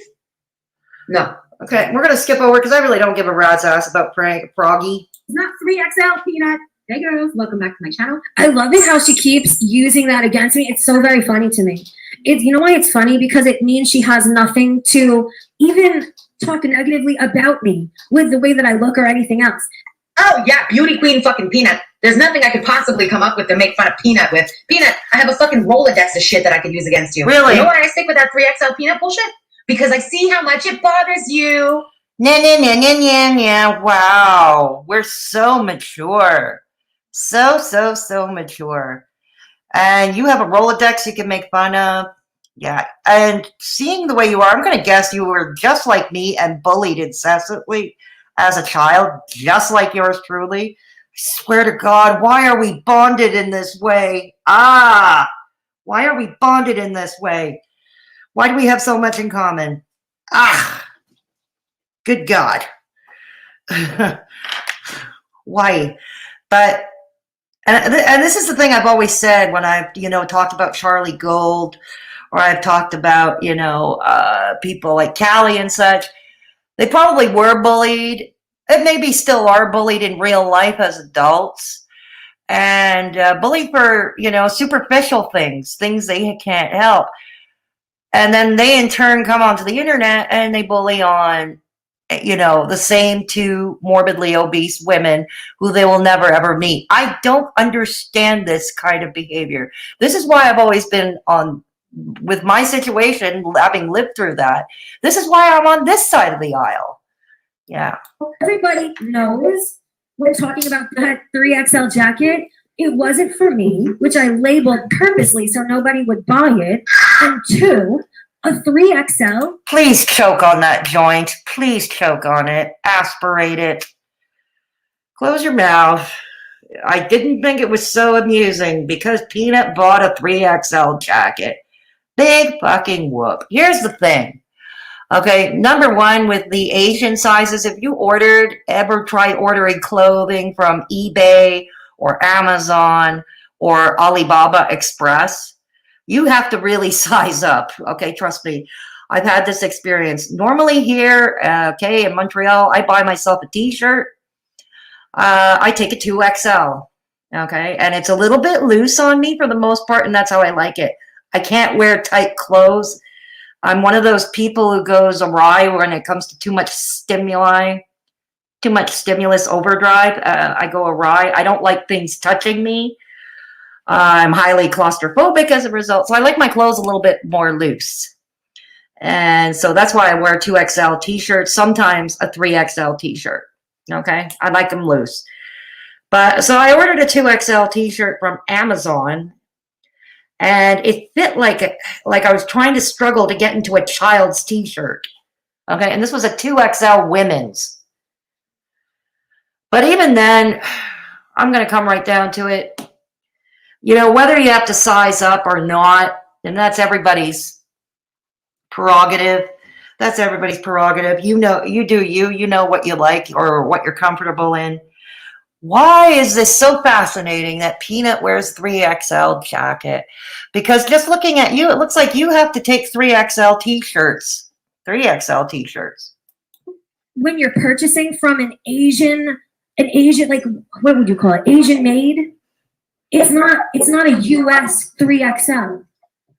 No. Okay, we're going to skip over because I really don't give a rat's ass about Froggy. It's not 3XL, Peanut. Hey, girls. Welcome back to my channel. I love it how she keeps using that against me. It's so very funny to me. You know why it's funny? Because it means she has nothing to even talk negatively about me with the way that I look or anything else. Oh, yeah, beauty queen fucking Peanut. There's nothing I could possibly come up with to make fun of Peanut with. Peanut, I have a fucking Rolodex of shit that I could use against you. Really? You know why I stick with that 3XL Peanut bullshit? Because I see how much it bothers you. Yeah. Wow. We're so mature. So mature. And you have a Rolodex you can make fun of. Yeah. And seeing the way you are, I'm going to guess you were just like me and bullied incessantly as a child, just like yours truly. I swear to God, why are we bonded in this way? Why are we bonded in this way? Why do we have so much in common? Good God. Why? But, and this is the thing I've always said when I've, talked about Charlie Gold, or I've talked about, people like Callie and such. They probably were bullied, and maybe still are bullied in real life as adults, and bullied for, superficial things they can't help. And then they in turn come onto the internet and they bully on, the same 2 morbidly obese women who they will never ever meet. I don't understand this kind of behavior. This is why I've always been with my situation, having lived through that. This is why I'm on this side of the aisle. Yeah. Everybody knows when talking about that 3XL jacket, it wasn't for me, which I labeled purposely so nobody would buy it. And 2, a 3XL. Please choke on that joint. Please choke on it. Aspirate it. Close your mouth. I didn't think it was so amusing because Peanut bought a 3XL jacket. Big fucking whoop. Here's the thing. Okay, number one, with the Asian sizes, if you ever try ordering clothing from eBay or Amazon or Alibaba Express, you have to really size up. Okay, trust me. I've had this experience. Normally here, okay, in Montreal, I buy myself a t-shirt. I take a 2XL, okay? And it's a little bit loose on me for the most part, and that's how I like it. I can't wear tight clothes. I'm one of those people who goes awry when it comes to too much stimuli, too much stimulus overdrive. I go awry. I don't like things touching me. I'm highly claustrophobic as a result. So I like my clothes a little bit more loose. And so that's why I wear 2XL t-shirts, sometimes a 3XL t-shirt. Okay, I like them loose. But so I ordered a 2XL t-shirt from Amazon, and it fit like I was trying to struggle to get into a child's t-shirt. Okay, and this was a 2XL women's. But even then, I'm going to come right down to it. You know, whether you have to size up or not, and that's everybody's prerogative. That's everybody's prerogative. You know, you do you. You know what you like or what you're comfortable in. Why is this so fascinating that Peanut wears 3XL jacket? Because just looking at you, it looks like you have to take 3XL t-shirts. 3XL t-shirts. When you're purchasing from an Asian, like, what would you call it? Asian made? It's not a US 3XL.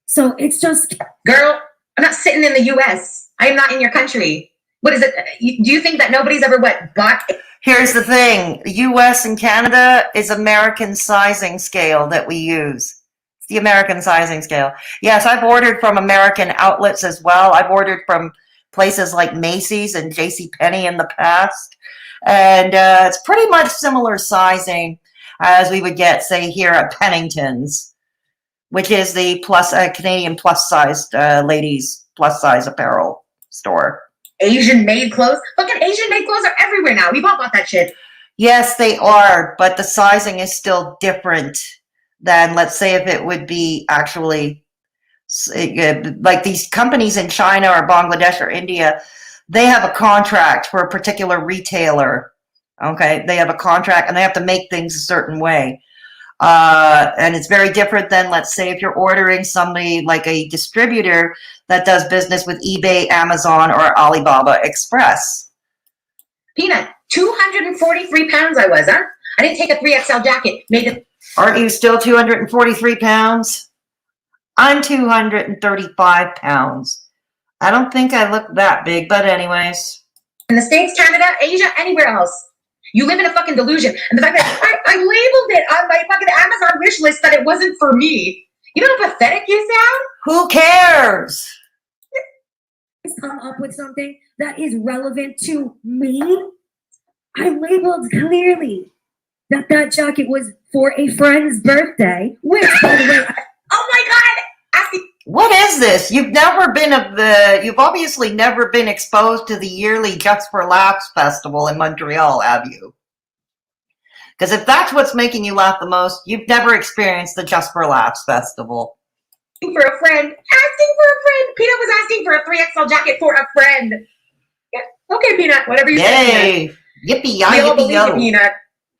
So it's just... Girl, I'm not sitting in the US. I am not in your country. What is it? Do you think that nobody's ever bought? Here's the thing. US and Canada is American sizing scale that we use. It's the American sizing scale. Yes, I've ordered from American outlets as well. I've ordered from places like Macy's and JCPenney in the past. And it's pretty much similar sizing as we would get, say, here at Pennington's, which is the Canadian plus-sized ladies plus-size apparel store. Asian-made clothes? Fucking Asian-made clothes are everywhere now. We've all bought that shit. Yes, they are, but the sizing is still different than, let's say, if it would be actually, like these companies in China or Bangladesh or India, they have a contract for a particular retailer, okay? They have a contract, and they have to make things a certain way. And it's very different than, let's say, if you're ordering somebody like a distributor that does business with eBay, Amazon, or Alibaba Express. Peanut, 243 pounds I was, huh? I didn't take a 3XL jacket. Aren't you still 243 pounds? I'm 235 pounds. I don't think I look that big, but anyways. In the States, Canada, Asia, anywhere else. You live in a fucking delusion. And the fact that I labeled it on my fucking Amazon wish list that it wasn't for me. You know how pathetic you sound? Who cares? Come up with something that is relevant to me. I labeled clearly that jacket was for a friend's birthday, which, by the way, oh my God! What is this? You've obviously never been exposed to the yearly Just for Laughs festival in Montreal, have you? Because if that's what's making you laugh the most, you've never experienced the Just for Laughs festival. For a friend. Asking for a friend. Peanut was asking for a 3XL jacket for a friend. Yeah. Okay, Peanut. Whatever you say. Yay. Yippee-yi-yippee-yo. Peanut.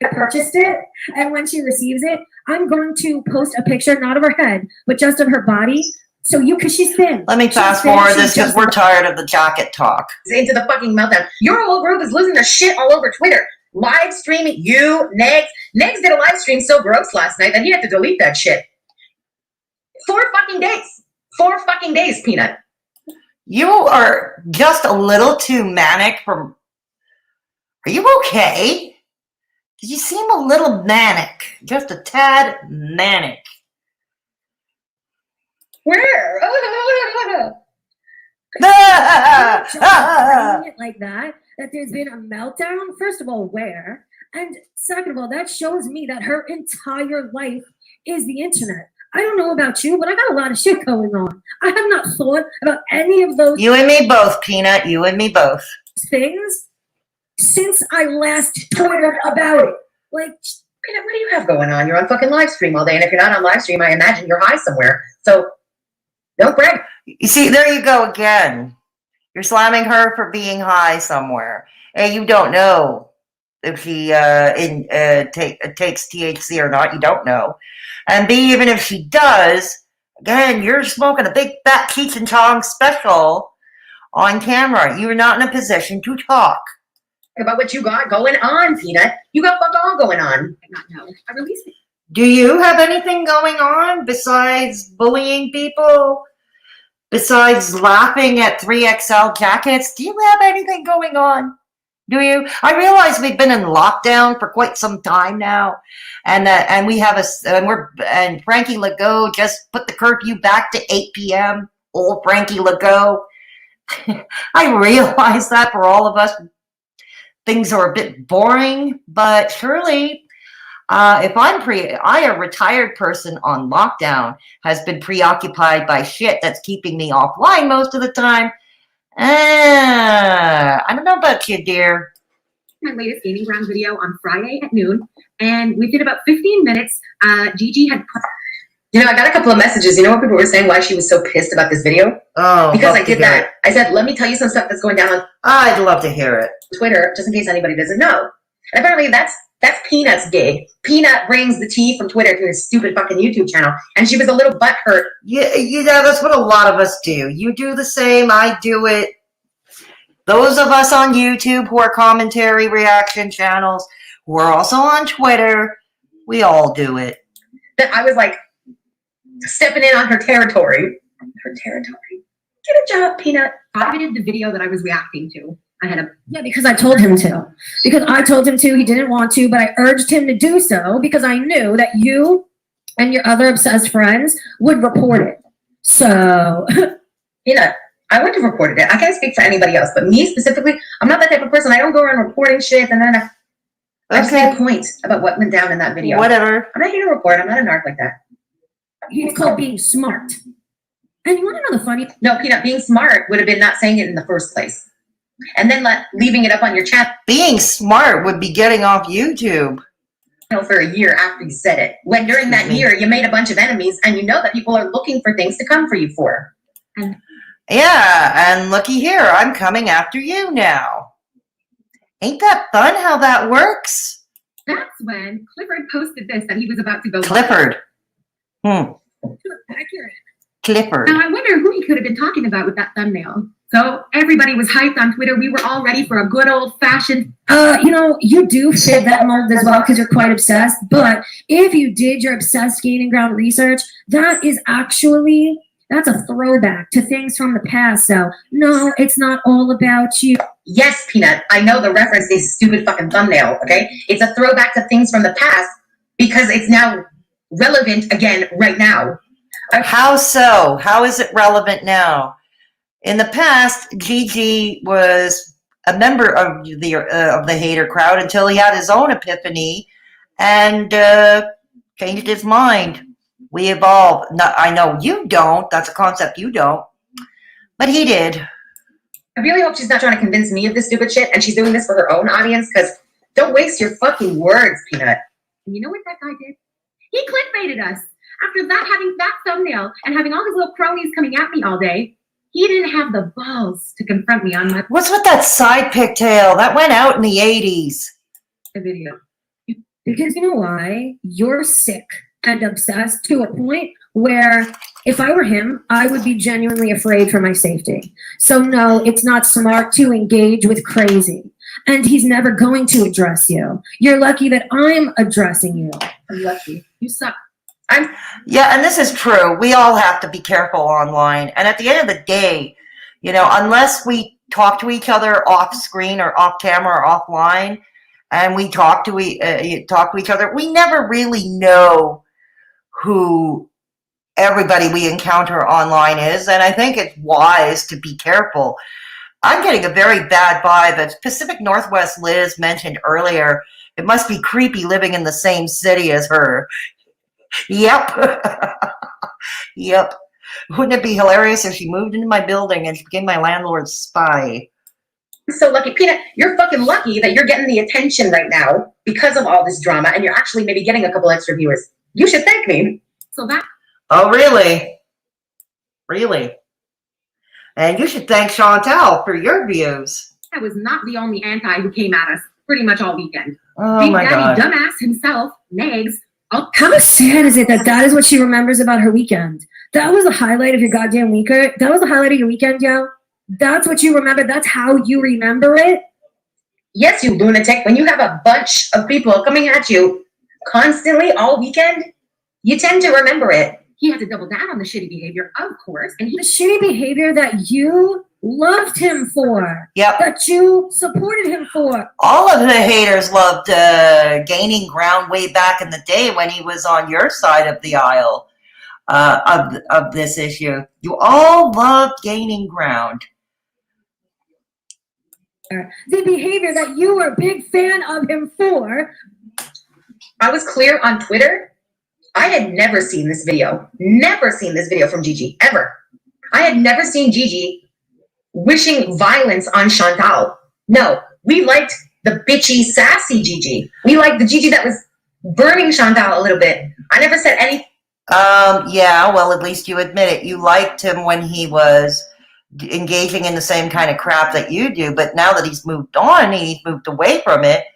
I purchased it, and when she receives it, I'm going to post a picture, not of her head, but just of her body. So because she's thin. Let me fast forward this because we're tired of the jacket talk. Into the fucking meltdown. Your whole group is losing their shit all over Twitter. Live streaming, you, Negz. Negz did a live stream so gross last night that he had to delete that shit. 4 fucking days. 4 fucking days, Peanut. You are just a little too manic for... Are you okay? Did you seem a little manic? Just a tad manic. Where? Like that there's been a meltdown. First of all, where? And second of all, that shows me that her entire life is the internet. I don't know about you, but I got a lot of shit going on. I have not thought about any of those. You and me both, Peanut. You and me both. Things since I last tweeted about it. Like, Peanut, what do you have going on? You're on fucking live stream all day, and if you're not on live stream, I imagine you're high somewhere. So don't brag. You see, there you go again. You're slamming her for being high somewhere. And you don't know if she takes THC or not. You don't know. And B, even if she does, again, you're smoking a big fat Cheech and Chong special on camera. You're not in a position to talk. About what you got going on, Peanut. You got fuck all going on. I not know. I released it. Do you have anything going on besides bullying people? Besides laughing at 3XL jackets? Do you have anything going on? Do you? I realize we've been in lockdown for quite some time now, and we have and Frankie Legault just put the curfew back to 8 p.m. Old Frankie Legault. I realize that for all of us, things are a bit boring, but surely, if a retired person on lockdown has been preoccupied by shit that's keeping me offline most of the time. I don't know about you, dear. My latest gaming ground video on Friday at noon, and we did about 15 minutes. Gigi had. You know, I got a couple of messages. You know what people were saying? Why she was so pissed about this video? Oh, because I did that. I said, let me tell you some stuff that's going down on I'd love to hear it. Twitter, just in case anybody doesn't know. And apparently, that's Peanut's gig. Peanut brings the tea from Twitter to his stupid fucking YouTube channel, and she was a little butthurt. Yeah, that's what a lot of us do. You do the same. I do it. Those of us on YouTube who are commentary reaction channels, who are also on Twitter, we all do it. That I was like stepping in on her territory. Her territory. Get a job, Peanut. I did the video that I was reacting to. I had a because I told him to. Because I told him to. He didn't want to, but I urged him to do so because I knew that you and your other obsessed friends would report it. So, Peanut, I wouldn't have reported it. I can't speak for anybody else, but me specifically, I'm not that type of person. I don't go around reporting shit, and then I just made a point about what went down in that video. Whatever. I'm not here to report. I'm not a narc like that. it's called being smart. And you want to know the funny? No, Peanut, being smart would have been not saying it in the first place. And then leaving it up on your channel Being smart would be getting off YouTube. for a year after you said it. When during that year, you made a bunch of enemies, and you know that people are looking for things to come for you for. Yeah, and looky here, I'm coming after you now. Ain't that fun how that works? That's when Clifford posted this, that he was about to go. Clifford. Accurate. Clifford. Now I wonder who he could have been talking about with that thumbnail. So everybody was hyped on Twitter. We were all ready for a good old fashioned. You do fit that mold as well because you're quite obsessed. But if you did your obsessed gaining ground research, that's a throwback to things from the past. So no, it's not all about you. Yes, Peanut, I know the reference is stupid fucking thumbnail, okay? It's a throwback to things from the past because it's now relevant again right now. How so? How is it relevant now? In the past, Gigi was a member of the hater crowd until he had his own epiphany and changed his mind. We evolve. No, I know you don't. That's a concept you don't. But he did. I really hope she's not trying to convince me of this stupid shit and she's doing this for her own audience, because don't waste your fucking words, Peanut. And you know what that guy did? He clickbaited us. After that, having that thumbnail and having all his little cronies coming at me all day, he didn't have the balls to confront me on my What's with that side pigtail? That went out in the 80s. video. Because you know why? You're sick and obsessed to a point where if I were him, I would be genuinely afraid for my safety. So no, it's not smart to engage with crazy. And he's never going to address you. You're lucky that I'm addressing you. I'm lucky. You suck. Yeah, and this is true. We all have to be careful online. And at the end of the day, unless we talk to each other off screen or off camera or offline, and we talk to each other, we never really know who everybody we encounter online is. And I think it's wise to be careful. I'm getting a very bad vibe. As Pacific Northwest Liz mentioned earlier, it must be creepy living in the same city as her. Yep. Yep. Wouldn't it be hilarious if she moved into my building and she became my landlord's spy? I'm so lucky. Peanut, you're fucking lucky that you're getting the attention right now because of all this drama, and you're actually maybe getting a couple extra viewers. You should thank me. So that. Oh, really? Really? And you should thank Chantal for your views. I was not the only anti who came at us pretty much all weekend. Oh Big my Daddy God. dumbass himself, Negz. How sad is it that that is what she remembers about her weekend? That was the highlight of your goddamn weekend. That was the highlight of your weekend, yo. That's what you remember. That's how you remember it. Yes, you lunatic. When you have a bunch of people coming at you constantly all weekend, you tend to remember it. He had to double down on the shitty behavior, of course, and The shitty behavior that you loved him for, Yep. that you supported him for. All of the haters loved gaining ground way back in the day when he was on your side of the aisle of this issue. You all loved gaining ground. The behavior that you were a big fan of him for. I was clear on Twitter. I had never seen this video. Never seen this video from Gigi, ever. I had never seen Gigi wishing violence on Chantal. No, we liked the bitchy, sassy Gigi. We liked the Gigi that was burning Chantal a little bit. I never said anything. Yeah, well, at least you admit it. You liked him when he was engaging in the same kind of crap that you do, but now that he's moved on, he's moved away from it,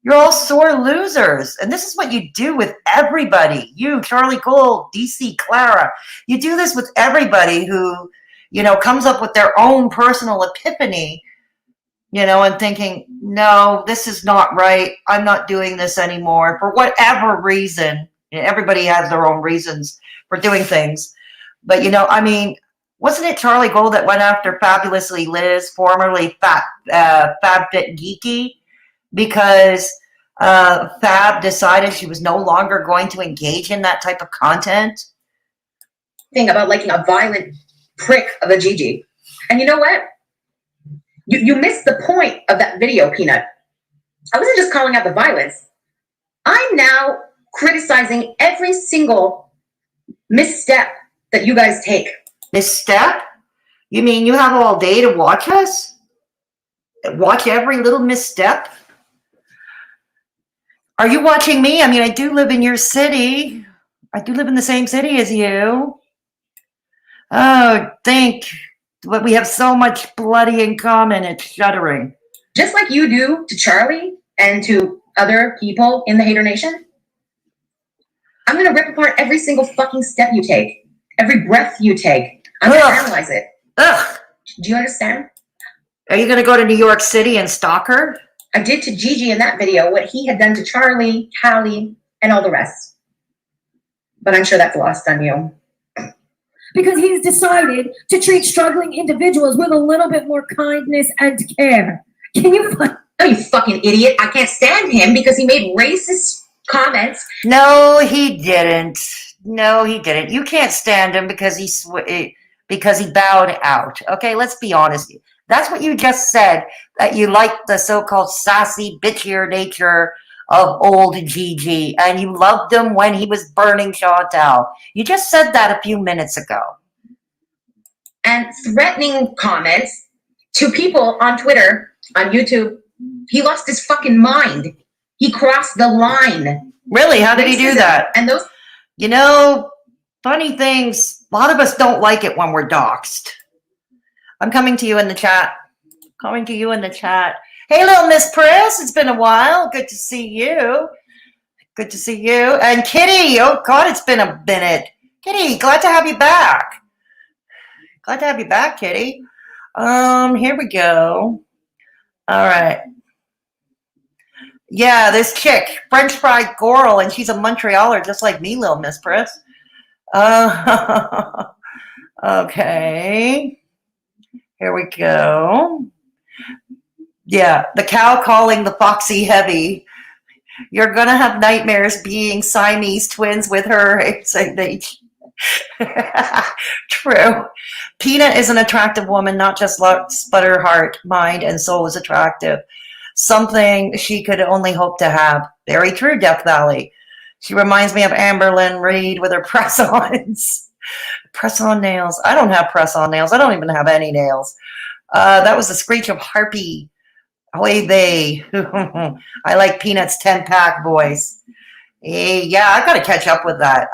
you're all sore losers. And this is what you do with everybody. You, Charlie Gold, DC Clara, you do this with everybody who, you know, comes up with their own personal epiphany, you know, and thinking, no, this is not right. I'm not doing this anymore for whatever reason. Everybody has their own reasons for doing things. But, you know, I mean, wasn't it Charlie Gold that went after Fabulously Liz, formerly FabFit Geeky, because Fab decided she was no longer going to engage in that type of content? Thing about liking a violent prick of a Gigi. And you know what? You missed the point of that video, Peanut. I wasn't just calling out the violence. I'm now criticizing every single misstep that you guys take. Misstep? You mean you have all day to watch us? Watch every little misstep? Are you watching me? I mean, I do live in your city. I do live in the same city as you. Oh, but we have so much bloody in common. It's shuddering. Just like you do to Charlie and to other people in the Hater Nation. I'm going to rip apart every single fucking step you take. Every breath you take. I'm going to analyze it. Ugh. Do you understand? Are you going to go to New York City and stalk her? I did to Gigi in that video what he had done to Charlie, Callie, and all the rest. But I'm sure that's lost on you. Because he's decided to treat struggling individuals with a little bit more kindness and care. Can you find... Oh, you fucking idiot. I can't stand him because he made racist comments. No, he didn't. No, he didn't. You can't stand him because he bowed out. Okay, let's be honest. That's what you just said, that you like the so-called sassy, bitchier nature of old Gigi, and you loved him when he was burning Chantal. You just said that a few minutes ago. And threatening comments to people on Twitter, on YouTube. He lost his fucking mind. He crossed the line. Really? How did he do that? And those... You know, funny things, a lot of us don't like it when we're doxxed. I'm coming to you in the chat. Coming to you in the chat. Hey, little Miss Press, it's been a while. Good to see you. Good to see you. And Kitty, oh God, it's been a minute. Kitty, glad to have you back. Glad to have you back, Kitty. Here we go. All right. Yeah, this chick, French Fried Gorl, and she's a Montrealer just like me, little Miss Press. Okay. Here we go. Yeah, the cow calling the foxy heavy. You're going to have nightmares being Siamese twins with her. True. Peanut is an attractive woman, not just looks, but her heart, mind, and soul is attractive. Something she could only hope to have. Very true, Death Valley. She reminds me of Amberlynn Reid with her press-ons. Press-on nails. I don't have press-on nails. I don't even have any nails. That was the screech of Harpy. Ahoy they. I like Peanut's 10-pack voice. Yeah, I got to catch up with that.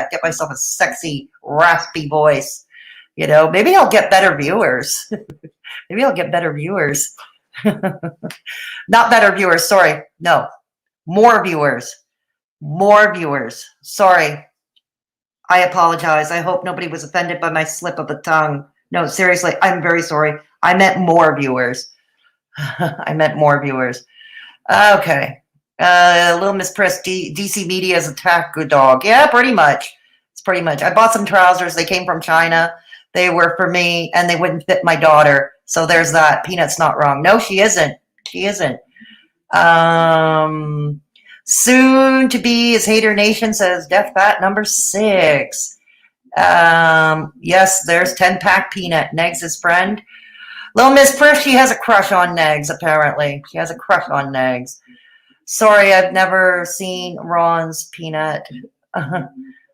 Get myself a sexy, raspy voice. You know, maybe I'll get better viewers. Maybe I'll get better viewers. Not better viewers, sorry. No, more viewers. More viewers. Sorry. I apologize. I hope nobody was offended by my slip of the tongue. No, seriously, I'm very sorry. I meant more viewers. I meant more viewers. Okay. Little Miss Press, DC Media's attack good dog. Yeah, pretty much. It's pretty much. I bought some trousers. They came from China. They were for me, and they wouldn't fit my daughter. So there's that. Peanut's not wrong. No, she isn't. She isn't. Soon to be, as Hater Nation says, Death Bat number 6. Yes, there's 10-pack Peanut, Neg's friend. Little Miss Prish, she has a crush on Negz, apparently. She has a crush on Negz. Sorry, I've never seen Ron's Peanut.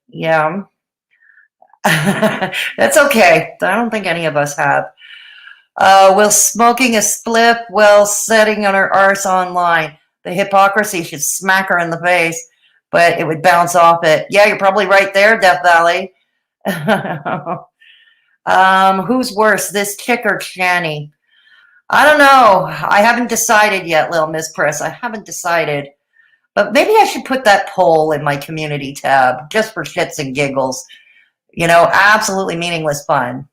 Yeah. That's okay. I don't think any of us have. Will smoking a spliff while sitting on her arse online. The hypocrisy should smack her in the face, but it would bounce off it. Yeah, you're probably right there, Death Valley. Who's worse, this chick or Channy? I don't know. I haven't decided yet, Lil Miss Press. I haven't decided. But maybe I should put that poll in my community tab, just for shits and giggles. You know, absolutely meaningless fun.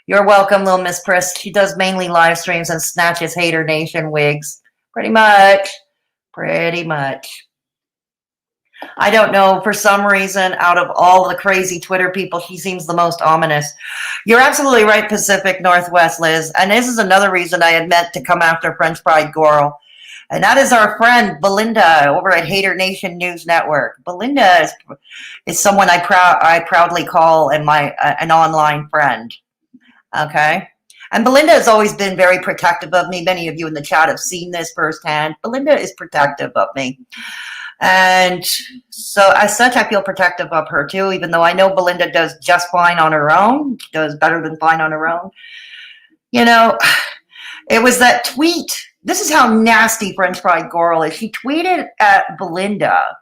You're welcome, Lil Miss Press. She does mainly live streams and snatches Hater Nation wigs. Pretty much. Pretty much. I don't know. For some reason, out of all the crazy Twitter people, she seems the most ominous. You're absolutely right, Pacific Northwest, Liz. And this is another reason I had meant to come after French Fried Gorl. And that is our friend, Belinda, over at Hater Nation News Network. Belinda is someone I proudly call an online friend. Okay? And Belinda has always been very protective of me. Many of you in the chat have seen this firsthand. Belinda is protective of me. And so as such, I feel protective of her too, even though I know Belinda does just fine on her own. She does better than fine on her own. You know, it was that tweet. This is how nasty French Fried Gorl is. She tweeted at Belinda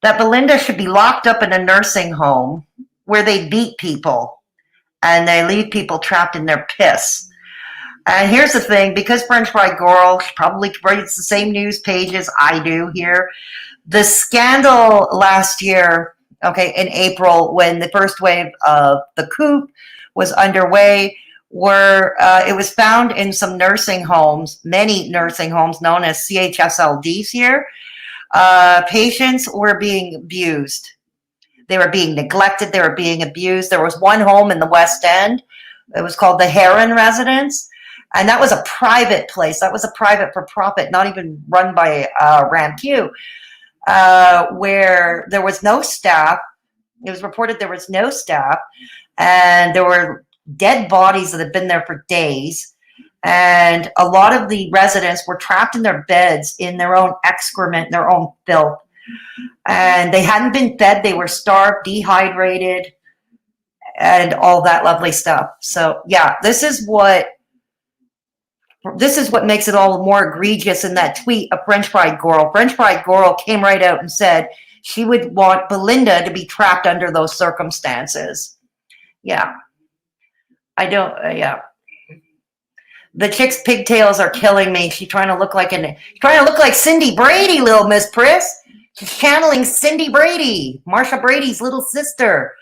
that Belinda should be locked up in a nursing home where they beat people and they leave people trapped in their piss. And here's the thing, because French Fried Gorl probably reads the same news pages I do here, the scandal last year, okay, in April, when the first wave of the coup was underway, it was found in some nursing homes, many nursing homes known as CHSLDs here. Patients were being abused. They were being neglected. They were being abused. There was one home in the West End. It was called the Heron Residence. And that was a private place. That was a private for profit, not even run by RAMQ, where there was no staff. It was reported there was no staff. And there were dead bodies that had been there for days. And a lot of the residents were trapped in their beds in their own excrement, their own filth. And they hadn't been fed. They were starved, dehydrated, and all that lovely stuff. So, yeah, this is what makes it all more egregious in that tweet of French Fried Gorl. French Fried Gorl came right out and said she would want Belinda to be trapped under those circumstances. Yeah. Yeah. The chick's pigtails are killing me. She's trying to look like Cindy Brady, Lil Miss Priss. She's channeling Cindy Brady, Marsha Brady's little sister.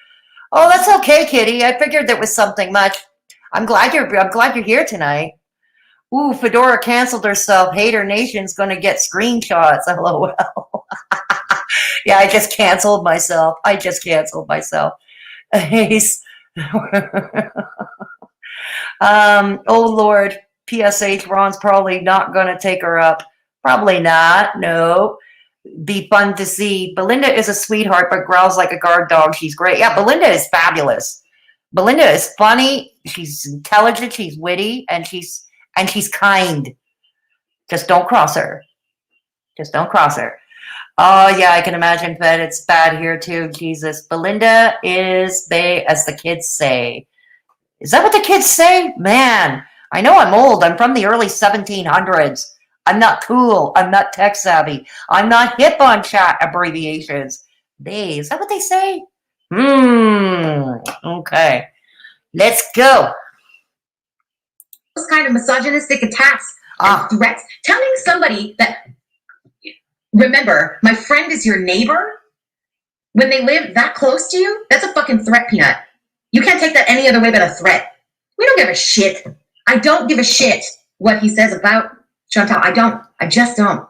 Oh, that's okay, Kitty. I figured there was something much. I'm glad you're here tonight. Ooh, Fedora canceled herself. Hater Nation's gonna get screenshots. LOL. Yeah, I just canceled myself. Oh Lord, PSH, Ron's probably not gonna take her up. Probably not. No. Be fun to see. Belinda is a sweetheart, but growls like a guard dog. She's great. Yeah, Belinda is fabulous. Belinda is funny. She's intelligent. She's witty, and she's kind. Just don't cross her. Oh yeah, I can imagine that it's bad here too. Jesus, Belinda is bae, as the kids say. Is that what the kids say? Man, I know I'm old. I'm from the early 1700s. I'm not cool. I'm not tech savvy. I'm not hip on chat abbreviations. Is that what they say? Okay. Let's go. Those kind of misogynistic attacks and threats. Telling somebody that, remember, my friend is your neighbor, when they live that close to you, that's a fucking threat, Peanut. You can't take that any other way but a threat. We don't give a shit. I don't give a shit what he says about Chantal. I don't. I just don't.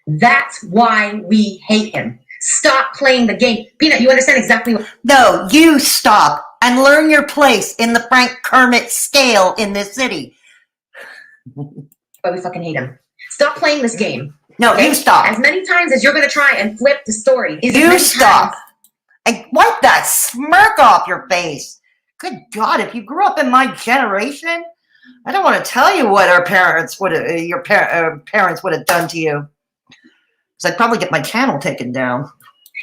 That's why we hate him. Stop playing the game. Peanut, you understand exactly what... No, you stop and learn your place in the Frank Kermit scale in this city. But we fucking hate him. Stop playing this game. No, you stop. As many times as you're going to try and flip the story. You stop. And wipe that smirk off your face. Good God, if you grew up in my generation, I don't want to tell you what our parents would have, your parents would have done to you. Because I'd probably get my channel taken down.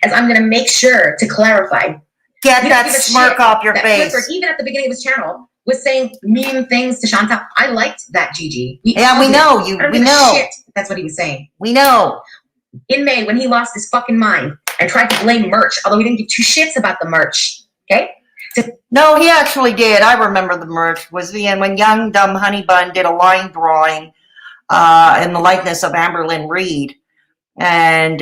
As I'm going to make sure to clarify. Get that smirk off your face. Clifford, even at the beginning of his channel, was saying mean things to Chantal. I liked that, Gigi. We know you. We know. Shit. That's what he was saying. We know. In May, when he lost his fucking mind and tried to blame merch, although he didn't give two shits about the merch. Okay? No, he actually did. I remember the merch was the end when Young Dumb Honey Bun did a line drawing in the likeness of Amberlynn Reed, and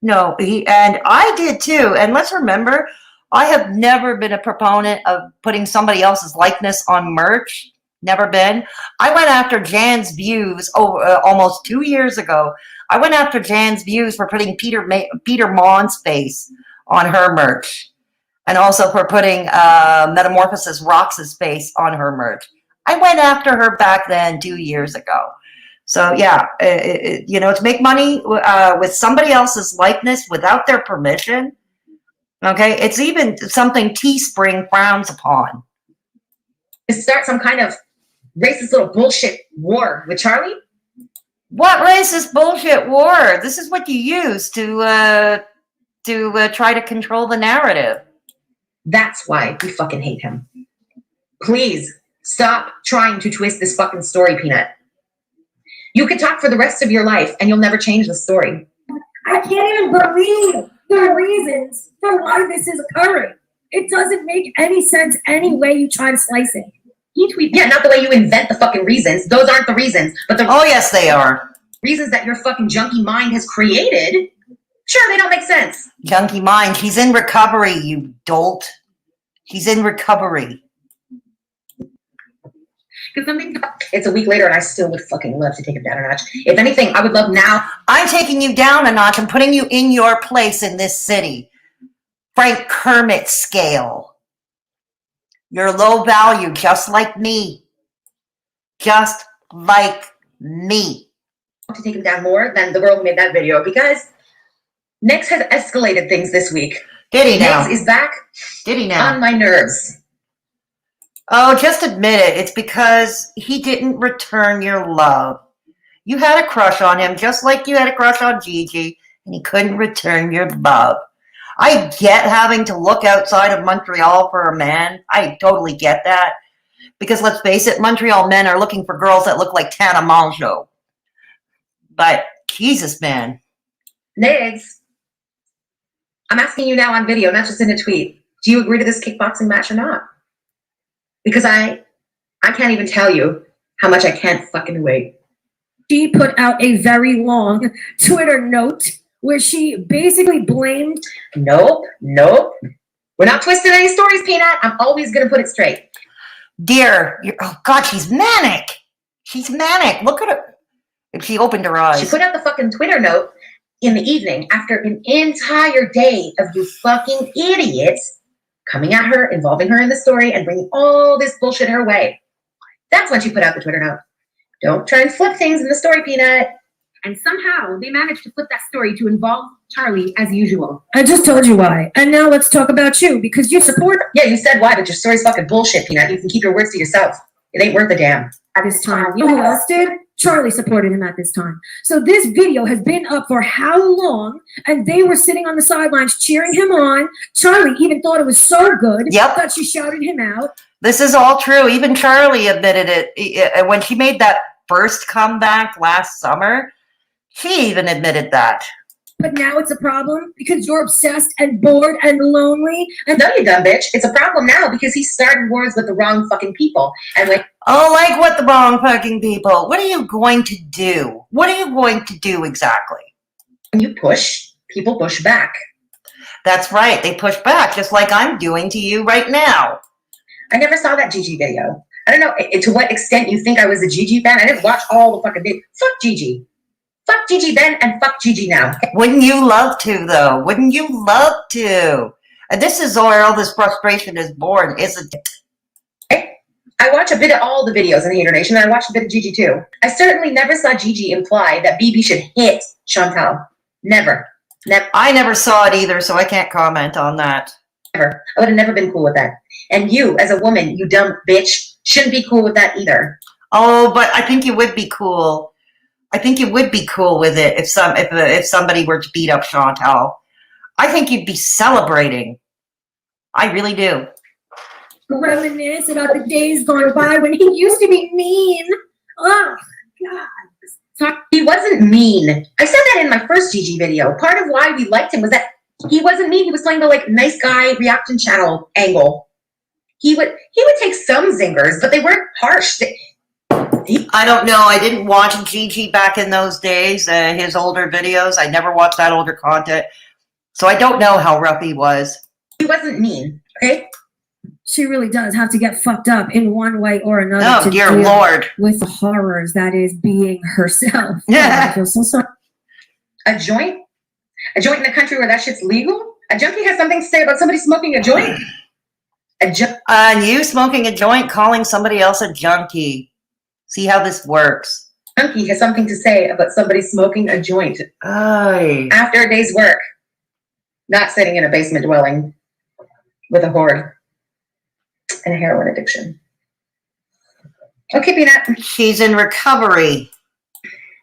no, and I did too. And let's remember, I have never been a proponent of putting somebody else's likeness on merch. Never been. I went after Jan's views almost 2 years ago. I went after Jan's views for putting Peter Maughan's face on her merch. And also for putting Metamorphosis Rox's face on her merch. I went after her back then 2 years ago. So yeah, you know, to make money with somebody else's likeness without their permission, okay, it's even something Teespring frowns upon. To start some kind of racist little bullshit war with Charlie? What racist bullshit war? This is what you use to try to control the narrative. That's why we fucking hate him. Please stop trying to twist this fucking story, Peanut. You could talk for the rest of your life and you'll never change the story. I can't even believe the reasons for why this is occurring. It doesn't make any sense any way you try to slice it. He tweeted, yeah, not the way you invent the fucking reasons. Those aren't the reasons. But the oh, yes, they are. Reasons that your fucking junkie mind has created, sure, they don't make sense. Junkie mind, he's in recovery, you dolt. He's in recovery. It's a week later and I still would fucking love to take him down a notch. If anything, I would love now. I'm taking you down a notch and putting you in your place in this city. Frank Kermit scale. You're low value, just like me. Just like me. To take him down more than the girl who made that video because Negz has escalated things this week. Did he now? Negz is back. Did he now? On my nerves. Oh, just admit it. It's because he didn't return your love. You had a crush on him, just like you had a crush on Gigi, and he couldn't return your love. I get having to look outside of Montreal for a man. I totally get that. Because let's face it, Montreal men are looking for girls that look like Tana Mongeau. But, Jesus, man. Negz, I'm asking you now on video, not just in a tweet. Do you agree to this kickboxing match or not? Because I can't even tell you how much I can't fucking wait. She put out a very long Twitter note where she basically blamed. Nope. We're not twisting any stories, Peanut. I'm always going to put it straight. Dear, oh God, she's manic. She's manic. Look at her. She opened her eyes. She put out the fucking Twitter note in the evening after an entire day of you fucking idiots coming at her, involving her in the story, and bringing all this bullshit her way. That's when she put out the Twitter note. Don't try and flip things in the story, Peanut. And somehow they managed to flip that story to involve Charlie as usual. I just told you why. And now let's talk about you, because you support Yeah, you said why, but your story's fucking bullshit, Peanut. You can keep your words to yourself. It ain't worth a damn. at this time. You know who else did? Charlie supported him at this time. So this video has been up for how long? And they were sitting on the sidelines cheering him on. Charlie even thought it was so good that she shouted him out. This is all true. Even Charlie admitted it. When she made that first comeback last summer, she even admitted that. But now it's a problem because you're obsessed and bored and lonely. And No, you dumb bitch. It's a problem now because he started wars with the wrong fucking people. And when Oh, like what the wrong fucking people? What are you going to do? What are you going to do exactly? you push, people push back. That's right. They push back just like I'm doing to you right now. I never saw that Gigi video. I don't know to what extent you think I was a Gigi fan. I didn't watch all the fucking videos. Fuck Gigi. Fuck Gigi then and fuck Gigi now. Wouldn't you love to, though? Wouldn't you love to? And this is where all this frustration is born, isn't it? I watch a bit of all the videos in haydurnation, and I watched a bit of Gigi too. I certainly never saw Gigi imply that BB should hit Chantal. Never. Never. I never saw it either, so I can't comment on that. Never. I would have never been cool with that. And you, as a woman, you dumb bitch, shouldn't be cool with that either. Oh, but I think you would be cool. I think you would be cool with it if somebody were to beat up Chantal. I think you'd be celebrating. I really do. reminisce about the days gone by when he used to be mean. Oh, God. He wasn't mean. I said that in my first Gigi video. Part of why we liked him was that he wasn't mean. He was playing the like nice guy reaction channel angle. He would take some zingers, but they weren't harsh. I don't know. I didn't watch Gigi back in those days, his older videos. I never watched that older content. So I don't know how rough he was. He wasn't mean, okay? She really does have to get fucked up in one way or another Oh, to dear deal Lord. with the horrors that is being herself. Yeah. I feel so sorry. A joint? A joint in a country where that shit's legal? A junkie has something to say about somebody smoking a joint? And you smoking a joint, calling somebody else a junkie. See how this works. Junkie has something to say about somebody smoking a joint Aye. after a day's work, not sitting in a basement dwelling with a hoard and a heroin addiction. Okay, Peanut. She's in recovery.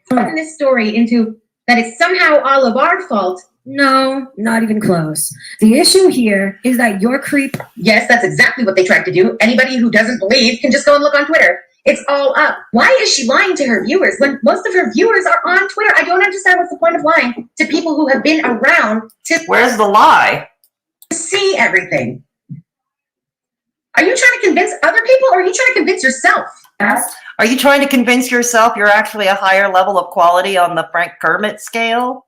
Turn this story into that it's somehow all of our fault. No, not even close. The issue here is that your creep. Yes, that's exactly what they tried to do. Anybody who doesn't believe can just go and look on Twitter. It's all up. Why is she lying to her viewers when most of her viewers are on Twitter? I don't understand what's the point of lying to people who have been around to Where's the lie? see everything. Are you trying to convince other people or are you trying to convince yourself? Yes. Are you trying to convince yourself you're actually a higher level of quality on the Frank Kermit scale?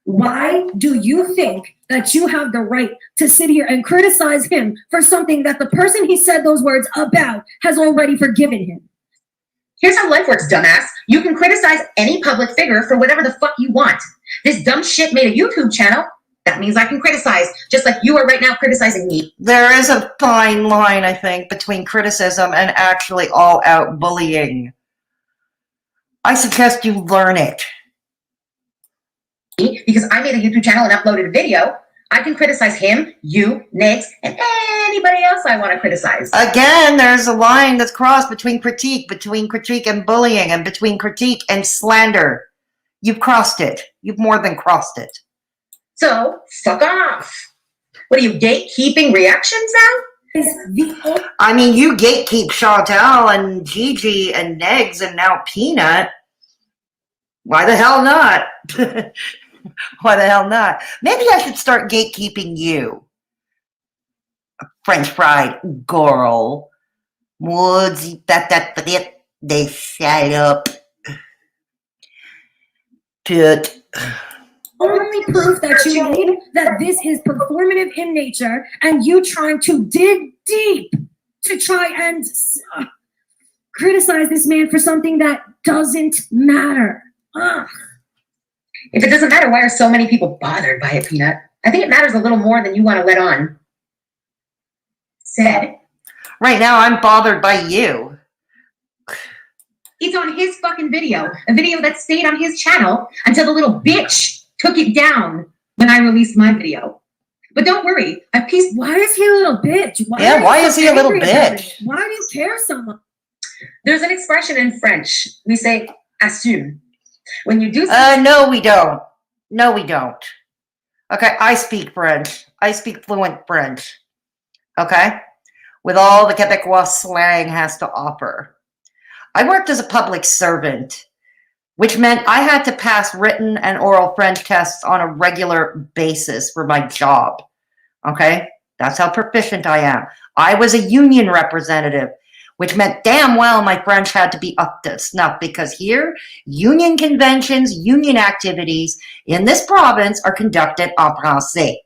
Why do you think that you have the right to sit here and criticize him for something that the person he said those words about has already forgiven him? Here's how life works, dumbass. You can criticize any public figure for whatever the fuck you want. This dumb shit made a YouTube channel. That means I can criticize, just like you are right now criticizing me. There is a fine line, I think, between criticism and actually all-out bullying. I suggest you learn it. Because I made a YouTube channel and uploaded a video, I can criticize him, you, Negz, and anybody else I want to criticize. Again, there's a line that's crossed between critique and bullying, and between critique and slander. You've crossed it. You've more than crossed it. So, fuck off. What are you, gatekeeping reactions now? I mean, you gatekeep Chantal and Gigi and Negz and now Peanut. Why the hell not? Why the hell not? Maybe I should start gatekeeping you. French Fried Gorl. Woods, they shut up. Put. Only proof that you need that this is performative in nature and you trying to dig deep to try and criticize this man for something that doesn't matter. Ugh. If it doesn't matter, why are so many people bothered by it, Peanut? I think it matters a little more than you want to let on. Said. Right now, I'm bothered by you. It's on his fucking video. A video that stayed on his channel until the little bitch took it down when I released my video. But don't worry, I've pieced. Why is he a little bitch? Why is he a little bitch? Why do you care so much? There's an expression in French. We say assume. When you do No, we don't. No, we don't. Okay, I speak French. I speak fluent French. Okay? With all the Quebecois slang has to offer. I worked as a public servant which meant I had to pass written and oral French tests on a regular basis for my job. Okay? That's how proficient I am. I was a union representative, which meant damn well my French had to be up to snuff because here, union conventions, union activities in this province are conducted en français.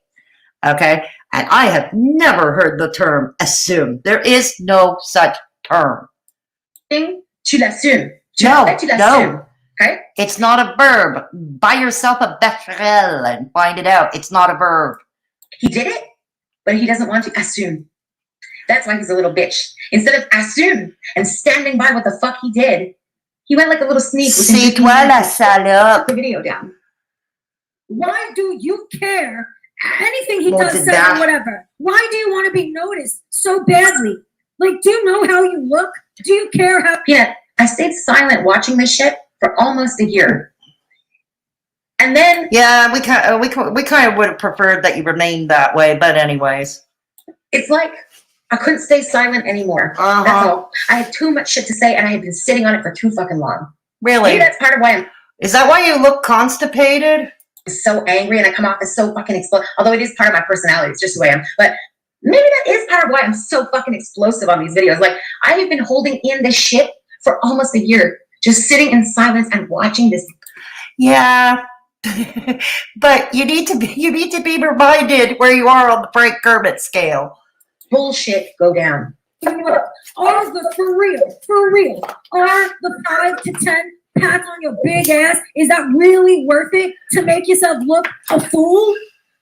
Okay? And I have never heard the term assume. There is no such term. Tu l'assumes. No, Tu l'assumes. no. Okay? It's not a verb. Buy yourself a becquerel and find it out. It's not a verb. He did it, but he doesn't want to assume. That's why he's a little bitch. Instead of assume and standing by what the fuck he did, he went like a little sneak. C'est toi la salope. The video down. Why do you care? Anything he Well, does, did says, that- or whatever. Why do you want to be noticed so badly? Like, do you know how you look? Do you care how? Peanut, I stayed silent watching this shit for almost a year. And then Yeah, we kind of would have preferred that you remained that way, but anyways. it's like I couldn't stay silent anymore. That's Uh-huh. all. I had too much shit to say and I had been sitting on it for too fucking long. Maybe Really? that's part of why I'm Is that why you look constipated? so angry and I come off as so fucking explosive. Although it is part of my personality, it's just who I am. But maybe that is part of why I'm so fucking explosive on these videos. Like I have been holding in this shit for almost a year, just sitting in silence and watching this. Yeah. But you need to be reminded where you are on the Frank Kermit scale. Bullshit go down. Are the for real, are the 5 to 10 pats on your big ass, is that really worth it to make yourself look a fool?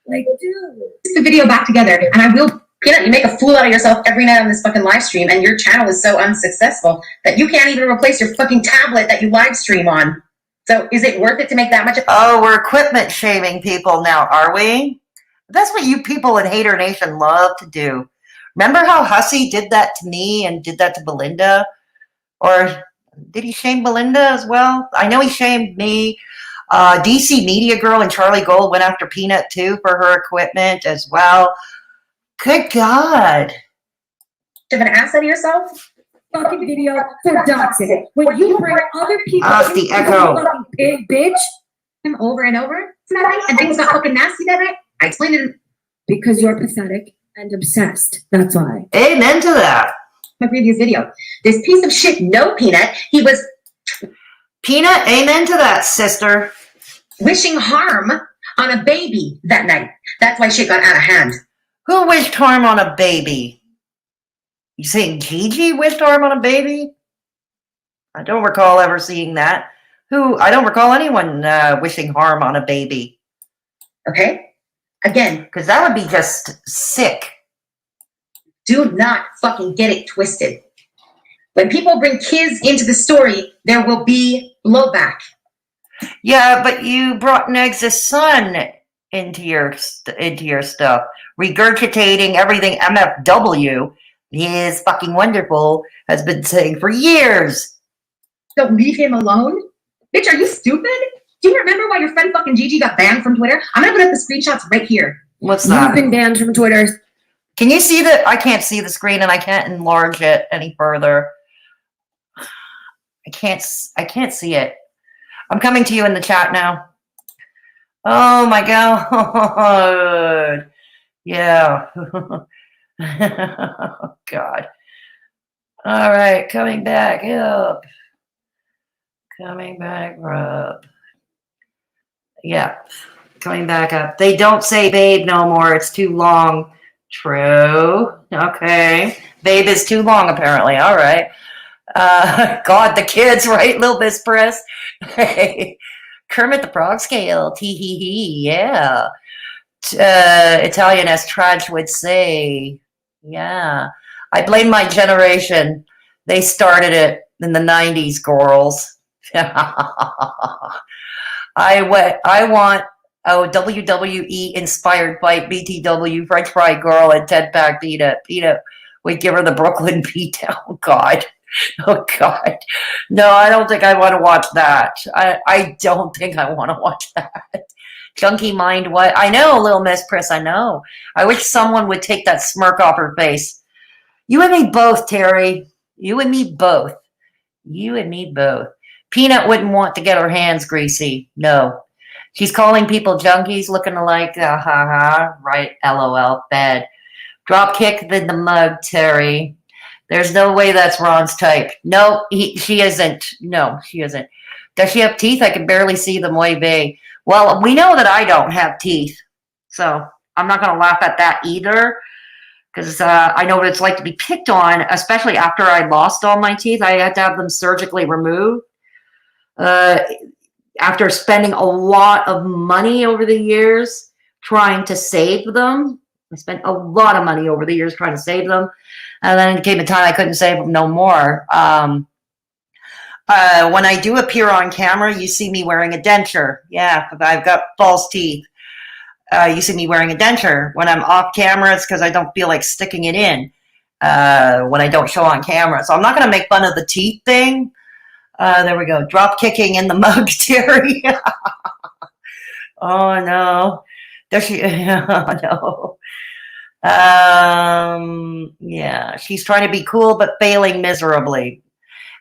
Like, dude. Put the video back together and I will. Peanut, you make a fool out of yourself every night on this fucking live stream and your channel is so unsuccessful that you can't even replace your fucking tablet that you live stream on. So is it worth it to make that much? Oh, we're equipment shaming people now, are we? That's what you people in Hater Nation love to do. Remember how Hussey did that to me and did that to Belinda? Or did he shame Belinda as well? I know he shamed me. DC Media Girl and Charlie Gold went after Peanut too for her equipment as well. Good God. Have an ass out of yourself? Fucking video for doxing. When you bring other people Ah, it's the into echo. the fucking pig, bitch, Him over and over tonight and things got fucking nasty that night. I explained it in because you're pathetic and obsessed. That's why. Amen to that. my previous video. This piece of shit, no Peanut, he was Peanut, amen to that, sister. wishing harm on a baby that night. That's why shit got out of hand. Who wished harm on a baby? You saying Gigi wished harm on a baby? I don't recall ever seeing that. I don't recall anyone wishing harm on a baby. Okay? Again, Because that would be just sick. do not fucking get it twisted. When people bring kids into the story, there will be blowback. Yeah, but you brought Negz's son into your stuff, regurgitating everything MFW, he is fucking wonderful, has been saying for years. Don't leave him alone. Bitch, are you stupid? Do you remember why your friend fucking Gigi got banned from Twitter? I'm gonna put up the screenshots right here. What's You've that? been banned from Twitter. Can you see that? I can't see the screen and I can't enlarge it any further. I can't see it. I'm coming to you in the chat now. Oh my God. Yeah. Oh God. All right, coming back up. Coming back up. Yeah, coming back up. They don't say babe no more. It's too long. True. Okay. Babe is too long, apparently. All right. God, the kids, right? Little Miss Press. Hey. Kermit the Frog Scale. Tee-hee-hee. Yeah. Italian as Trudge would say. Yeah. I blame my generation. They started it in the 90s, girls. I want a WWE inspired fight, BTW, French Fried Gorl, and 10-pack Peanut. Peanut would give her the Brooklyn beatdown. God. Oh, God. No, I don't think I want to watch that. I don't think I want to watch that. Junkie mind what? I know, Little Miss Priss, I know. I wish someone would take that smirk off her face. You and me both, Terry. You and me both. You and me both. Peanut wouldn't want to get her hands greasy. No. She's calling people junkies, looking like, ha ha, right, LOL, bad. Drop kick in the mug, Terry. There's no way that's Ron's type. No, she isn't. No, she isn't. Does she have teeth? I can barely see them way big. Well, we know that I don't have teeth. So I'm not going to laugh at that either. Because I know what it's like to be picked on, especially after I lost all my teeth. I had to have them surgically removed. After spending a lot of money over the years trying to save them. I spent a lot of money over the years trying to save them. And then it came a time I couldn't save them no more. When I do appear on camera, you see me wearing a denture. Yeah, I've got false teeth. You see me wearing a denture. When I'm off camera, it's because I don't feel like sticking it in when I don't show on camera. So I'm not going to make fun of the teeth thing. There we go. Drop kicking in the mug, Terry. Oh, no. Does she? Oh, no. Yeah, she's trying to be cool, but failing miserably.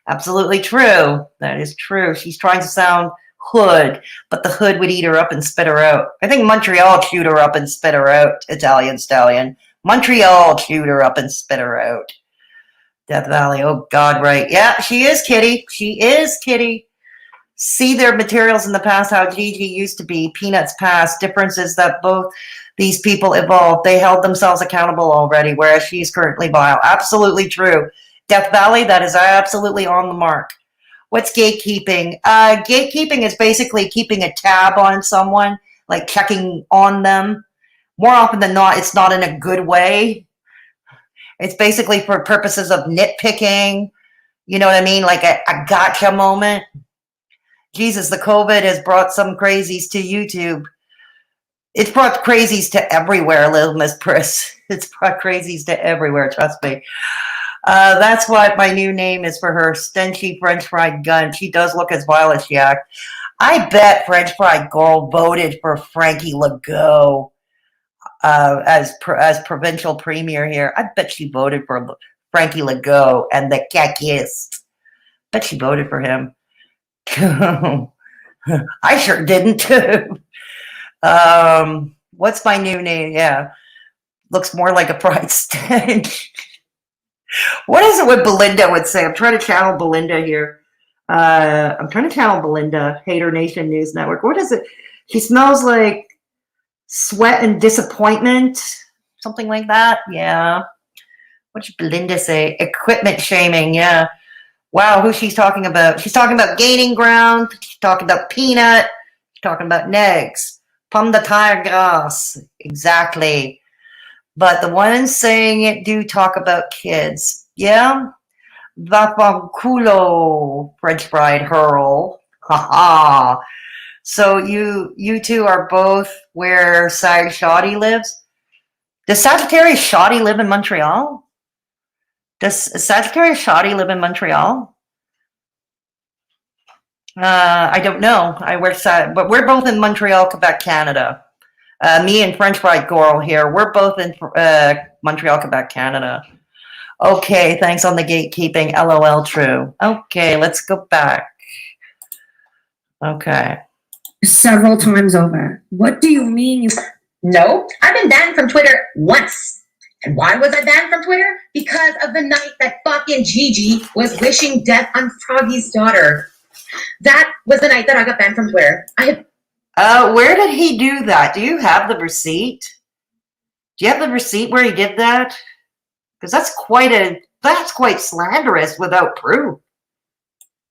Absolutely true. That is true. She's trying to sound hood, but the hood would eat her up and spit her out. I think Montreal chewed her up and spit her out, Italian stallion. Montreal chewed her up and spit her out. Death Valley, oh God, right. Yeah, she is Kitty. She is Kitty. See their materials in the past, how Gigi used to be, Peanut's past. Difference is that both these people evolved. They held themselves accountable already, whereas she's currently vile. Absolutely true. Death Valley, that is absolutely on the mark. What's gatekeeping? Gatekeeping is basically keeping a tab on someone, like checking on them. More often than not, it's not in a good way. It's basically for purposes of nitpicking. You know what I mean? Like a gotcha moment. Jesus, the COVID has brought some crazies to YouTube. It's brought crazies to everywhere, Little Miss Priss. It's brought crazies to everywhere, trust me. That's what my new name is for her, Stenchy French Fried Gun. She does look as vile as she acts. I bet French Fried Gorl voted for Frankie Legault as provincial premier here. I bet she voted for Frankie Legault and the Kakis. Bet she voted for him. I sure didn't. What's my new name? Yeah. Looks more like a fried stench. What is it what Belinda would say? I'm trying to channel Belinda here. I'm trying to channel Belinda, Haydurnation News Network. What is it? She smells like sweat and disappointment. Something like that. Yeah. What should Belinda say? Equipment shaming. Yeah. Wow, who she's talking about? She's talking about Gaining Ground. She's talking about Peanut. She's talking about Negz. Pomme de terre grasse. Exactly. But the ones saying it do talk about kids. Yeah? Vafanculo, French Fried Gorl. Haha. So you two are both where Sag Shoddy lives? Does Sagittarius Shoddy live in Montreal? Does Sagittarius Shoddy live in Montreal? I don't know. But we're both in Montreal, Quebec, Canada. Me and French Fried Gorl here. We're both in Montreal, Quebec, Canada. Okay, thanks on the gatekeeping. LOL, true. Okay, let's go back. Okay. Several times over. What do you mean you... No, I've been banned from Twitter once. And why was I banned from Twitter? Because of the night that fucking Gigi was wishing death on Froggy's daughter. That was the night that I got banned from Twitter. Where did he do that? Do you have the receipt? Do you have the receipt where he did that? Because that's quite slanderous without proof.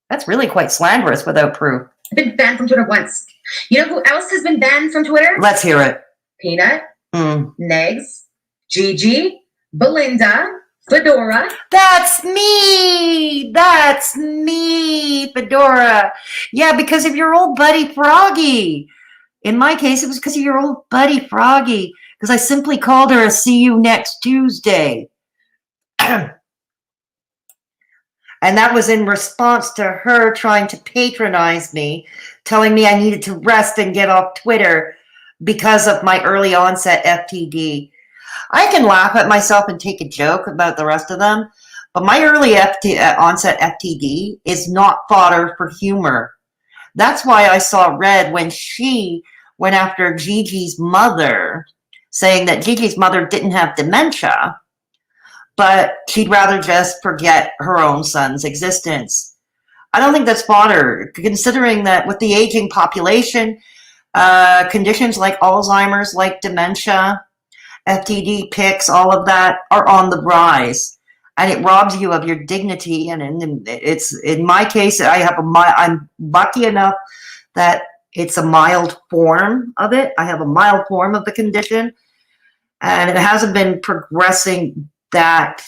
That's really quite slanderous without proof. I've been banned from Twitter once. You know who else has been banned from Twitter? Let's hear it. Peanut, Negz, Gigi, Belinda, Fedora. That's me. That's me, Fedora. Yeah, because of your old buddy Froggy. In my case, it was because of your old buddy Froggy. Because I simply called her a see you next Tuesday. And that was in response to her trying to patronize me, telling me I needed to rest and get off Twitter because of my early onset FTD. I can laugh at myself and take a joke about the rest of them, But my early onset FTD is not fodder for humor. That's why I saw red when she went after Gigi's mother, saying that Gigi's mother didn't have dementia, but she'd rather just forget her own son's existence. I don't think that's fodder, considering that with the aging population, conditions like Alzheimer's, like dementia, FTD, PICS, all of that are on the rise, and it robs you of your dignity. And it's, in my case, I'm lucky enough that it's a mild form of it. I have a mild form of the condition, and it hasn't been progressing that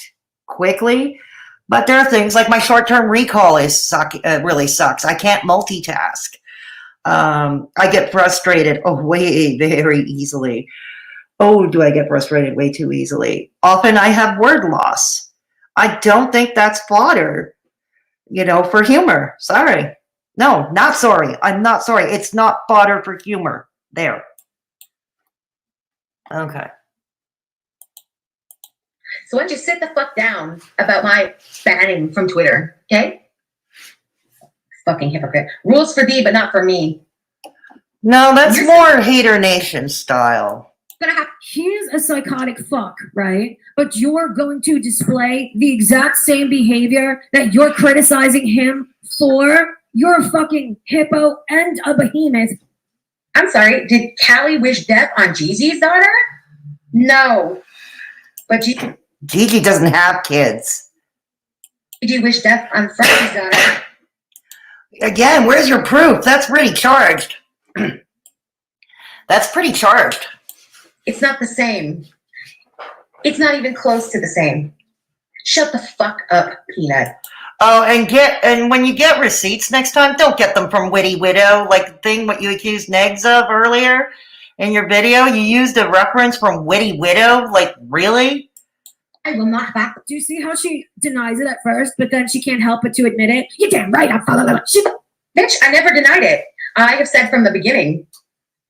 quickly. But there are things like my short-term recall really sucks. I can't multitask. I get frustrated very easily. Oh, do I get frustrated way too easily? Often I have word loss. I don't think that's fodder, for humor. Sorry. No, not sorry. I'm not sorry. It's not fodder for humor. There. Okay. So why don't you sit the fuck down about my banning from Twitter, okay? Fucking hypocrite. Rules for thee, but not for me. No, that's more haydurnation style. He's a psychotic fuck, right? But you're going to display the exact same behavior that you're criticizing him for? You're a fucking hippo and a behemoth. I'm sorry, did Callie wish death on Gigi's daughter? No. But Gigi doesn't have kids. Did you wish death on French's daughter? Again, where's your proof? That's pretty charged. That's pretty charged. It's not the same. It's not even close to the same. Shut the fuck up, Peanut. Oh, and when you get receipts next time, don't get them from Witty Widow, like the thing what you accused Negz of earlier in your video. You used a reference from Witty Widow, like really? I will not back. Do you see how she denies it at first, but then she can't help but to admit it? You're damn right, I'm following. Bitch, I never denied it. I have said from the beginning,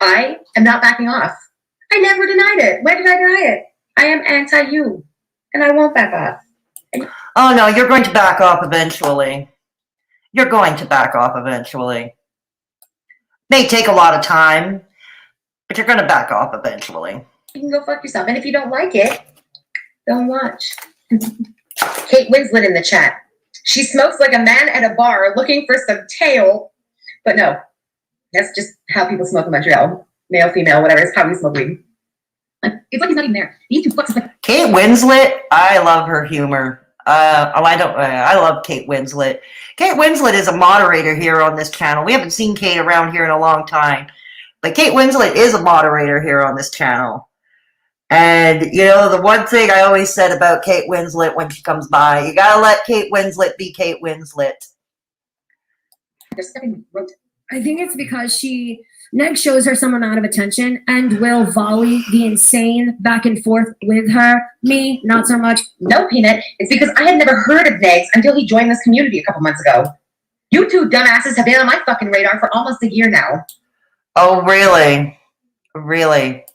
I am not backing off. I never denied it. When did I deny it? I am anti-you, and I won't back off. Oh no, you're going to back off eventually. You're going to back off eventually. May take a lot of time, but you're going to back off eventually. You can go fuck yourself, and if you don't like it, don't watch. Kate Winslet in the chat. She smokes like a man at a bar looking for some tail. But no, that's just how people smoke in Montreal. Male, female, whatever. It's how we smoke weed. It's like he's not even there. These two fucks is like. Kate Winslet, I love her humor. I love Kate Winslet. Kate Winslet is a moderator here on this channel. We haven't seen Kate around here in a long time. But Kate Winslet is a moderator here on this channel. And, the one thing I always said about Kate Winslet when she comes by, you gotta let Kate Winslet be Kate Winslet. I think it's because Negz shows her some amount of attention and will volley the insane back and forth with her. Me, not so much. No, Peanut. It's because I had never heard of Negz until he joined this community a couple months ago. You two dumbasses have been on my fucking radar for almost a year now. Oh, really? Really?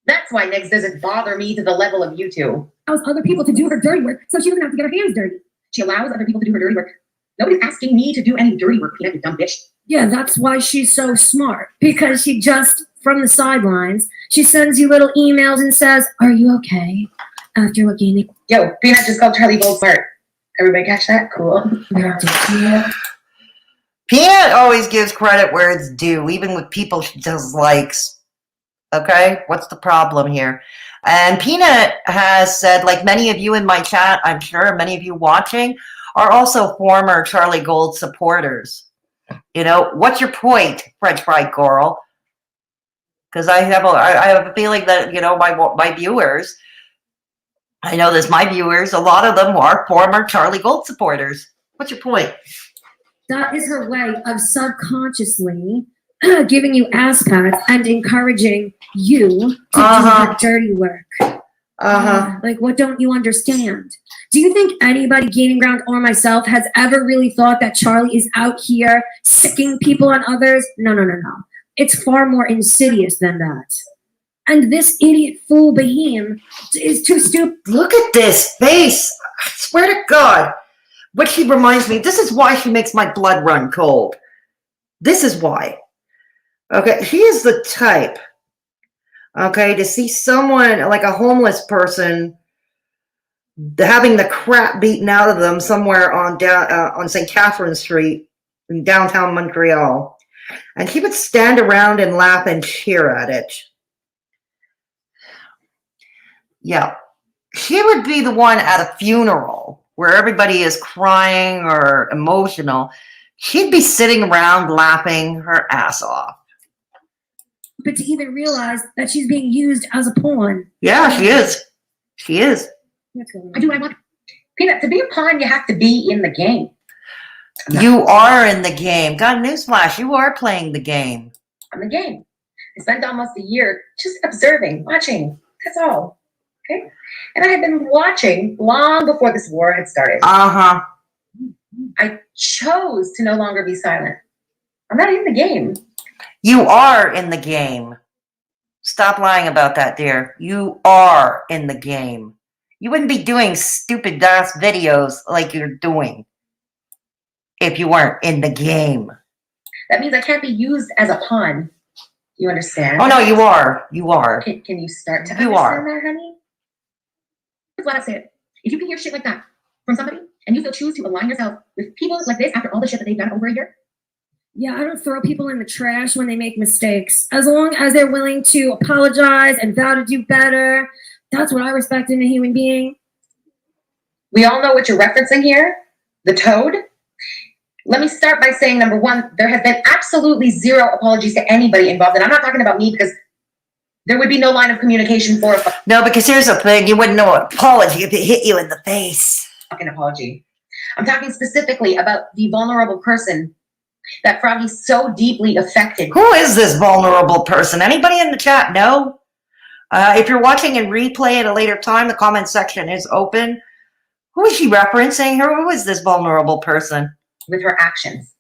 That's why Negz doesn't bother me to the level of you two. Allows other people to do her dirty work so she doesn't have to get her hands dirty. She allows other people to do her dirty work. Nobody's asking me to do any dirty work, Peanut, you dumb bitch. Yeah, that's why she's so smart. Because she just, from the sidelines, she sends you little emails and says, "Are you okay?" After looking at Yo, Peanut just called Charlie Gold smart. Everybody catch that? Cool. Peanut always gives credit where it's due, even with people she dislikes. Okay? What's the problem here? And Peanut has said, like many of you in my chat, I'm sure, many of you watching, are also former Charlie Gold supporters. What's your point, French Fried Gorl? Because I have a feeling that, my viewers, I know this, my viewers, a lot of them are former Charlie Gold supporters. What's your point? that is her way of subconsciously giving you ass pats and encouraging you to do the dirty work. Like, what don't you understand? Do you think anybody, Gaining Ground or myself, has ever really thought that Charlie is out here sicking people on others? No. It's far more insidious than that. And this idiot fool Beheem is too stupid. Look at this face. I swear to God. What she reminds me, this is why she makes my blood run cold. This is why. Okay, she is the type, okay, to see someone like a homeless person having the crap beaten out of them somewhere on St. Catherine Street in downtown Montreal. And she would stand around and laugh and cheer at it. Yeah. She would be the one at a funeral where everybody is crying or emotional. She'd be sitting around laughing her ass off. But to even realize that she's being used as a pawn. Yeah, she is. She is. I do what I want. Peanut, to be a pawn, you have to be in the game. You are in the game. Got a newsflash. You are playing the game. I'm the game. I spent almost a year just observing, watching. That's all. Okay? And I had been watching long before this war had started. Uh-huh. I chose to no longer be silent. I'm not in the game. You are in the game. Stop lying about that, dear. You are in the game. You wouldn't be doing stupid ass videos like you're doing if you weren't in the game. That means I can't be used as a pawn. You understand? Oh, no, you are. You are. Can you start to You understand are. that, honey? Here's what I said. If you can hear shit like that from somebody and you still choose to align yourself with people like this after all the shit that they've done over a year, Yeah, I don't throw people in the trash when they make mistakes. As long as they're willing to apologize and vow to do better, that's what I respect in a human being. we all know what you're referencing here, the toad. Let me start by saying, number one, there has been absolutely zero apologies to anybody involved. And I'm not talking about me because there would be no line of communication for a No, because here's the thing. You wouldn't know an apology if it hit you in the face. fucking apology. I'm talking specifically about the vulnerable person that Froggy's so deeply affected. Who is this vulnerable person? Anybody in the chat know? If you're watching and replay at a later time, the comment section is open. Who is she referencing? Who is this vulnerable person? With her actions.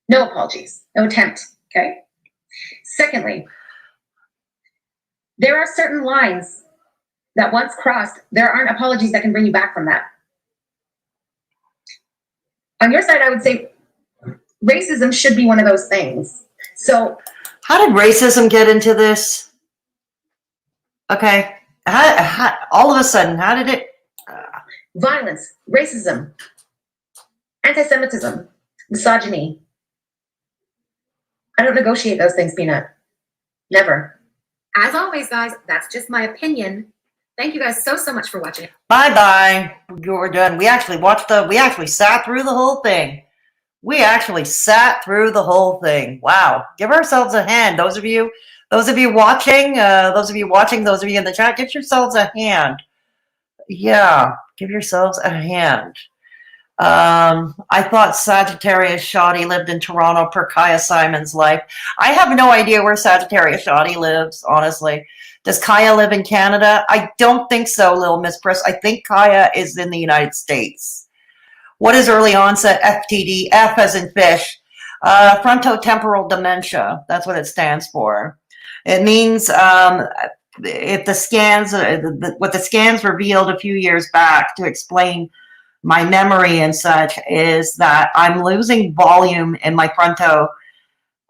No apologies, no attempt, okay? Secondly, there are certain lines that once crossed, there aren't apologies that can bring you back from that. On your side, I would say racism should be one of those things. So, How did racism get into this? Okay. All of a sudden, how did it? violence, racism, anti-Semitism, misogyny. I don't negotiate those things, Peanut. Never. As always, guys, that's just my opinion. Thank you guys so much for watching. Bye-bye. You're done. We actually sat through the whole thing. We actually sat through the whole thing. Wow. Give ourselves a hand. Those of you watching, those of you in the chat, give yourselves a hand. Yeah, give yourselves a hand. I thought Sagittarius Shoddy lived in Toronto per Kaya Simon's life. I have no idea where Sagittarius Shoddy lives, honestly. Does Kaya live in Canada? I don't think so, Little Miss Press. I think Kaya is in the United States. What is early onset FTD? F as in fish. Frontotemporal dementia. That's what it stands for. It means if the scans, what the scans revealed a few years back to explain my memory and such is that I'm losing volume in my frontal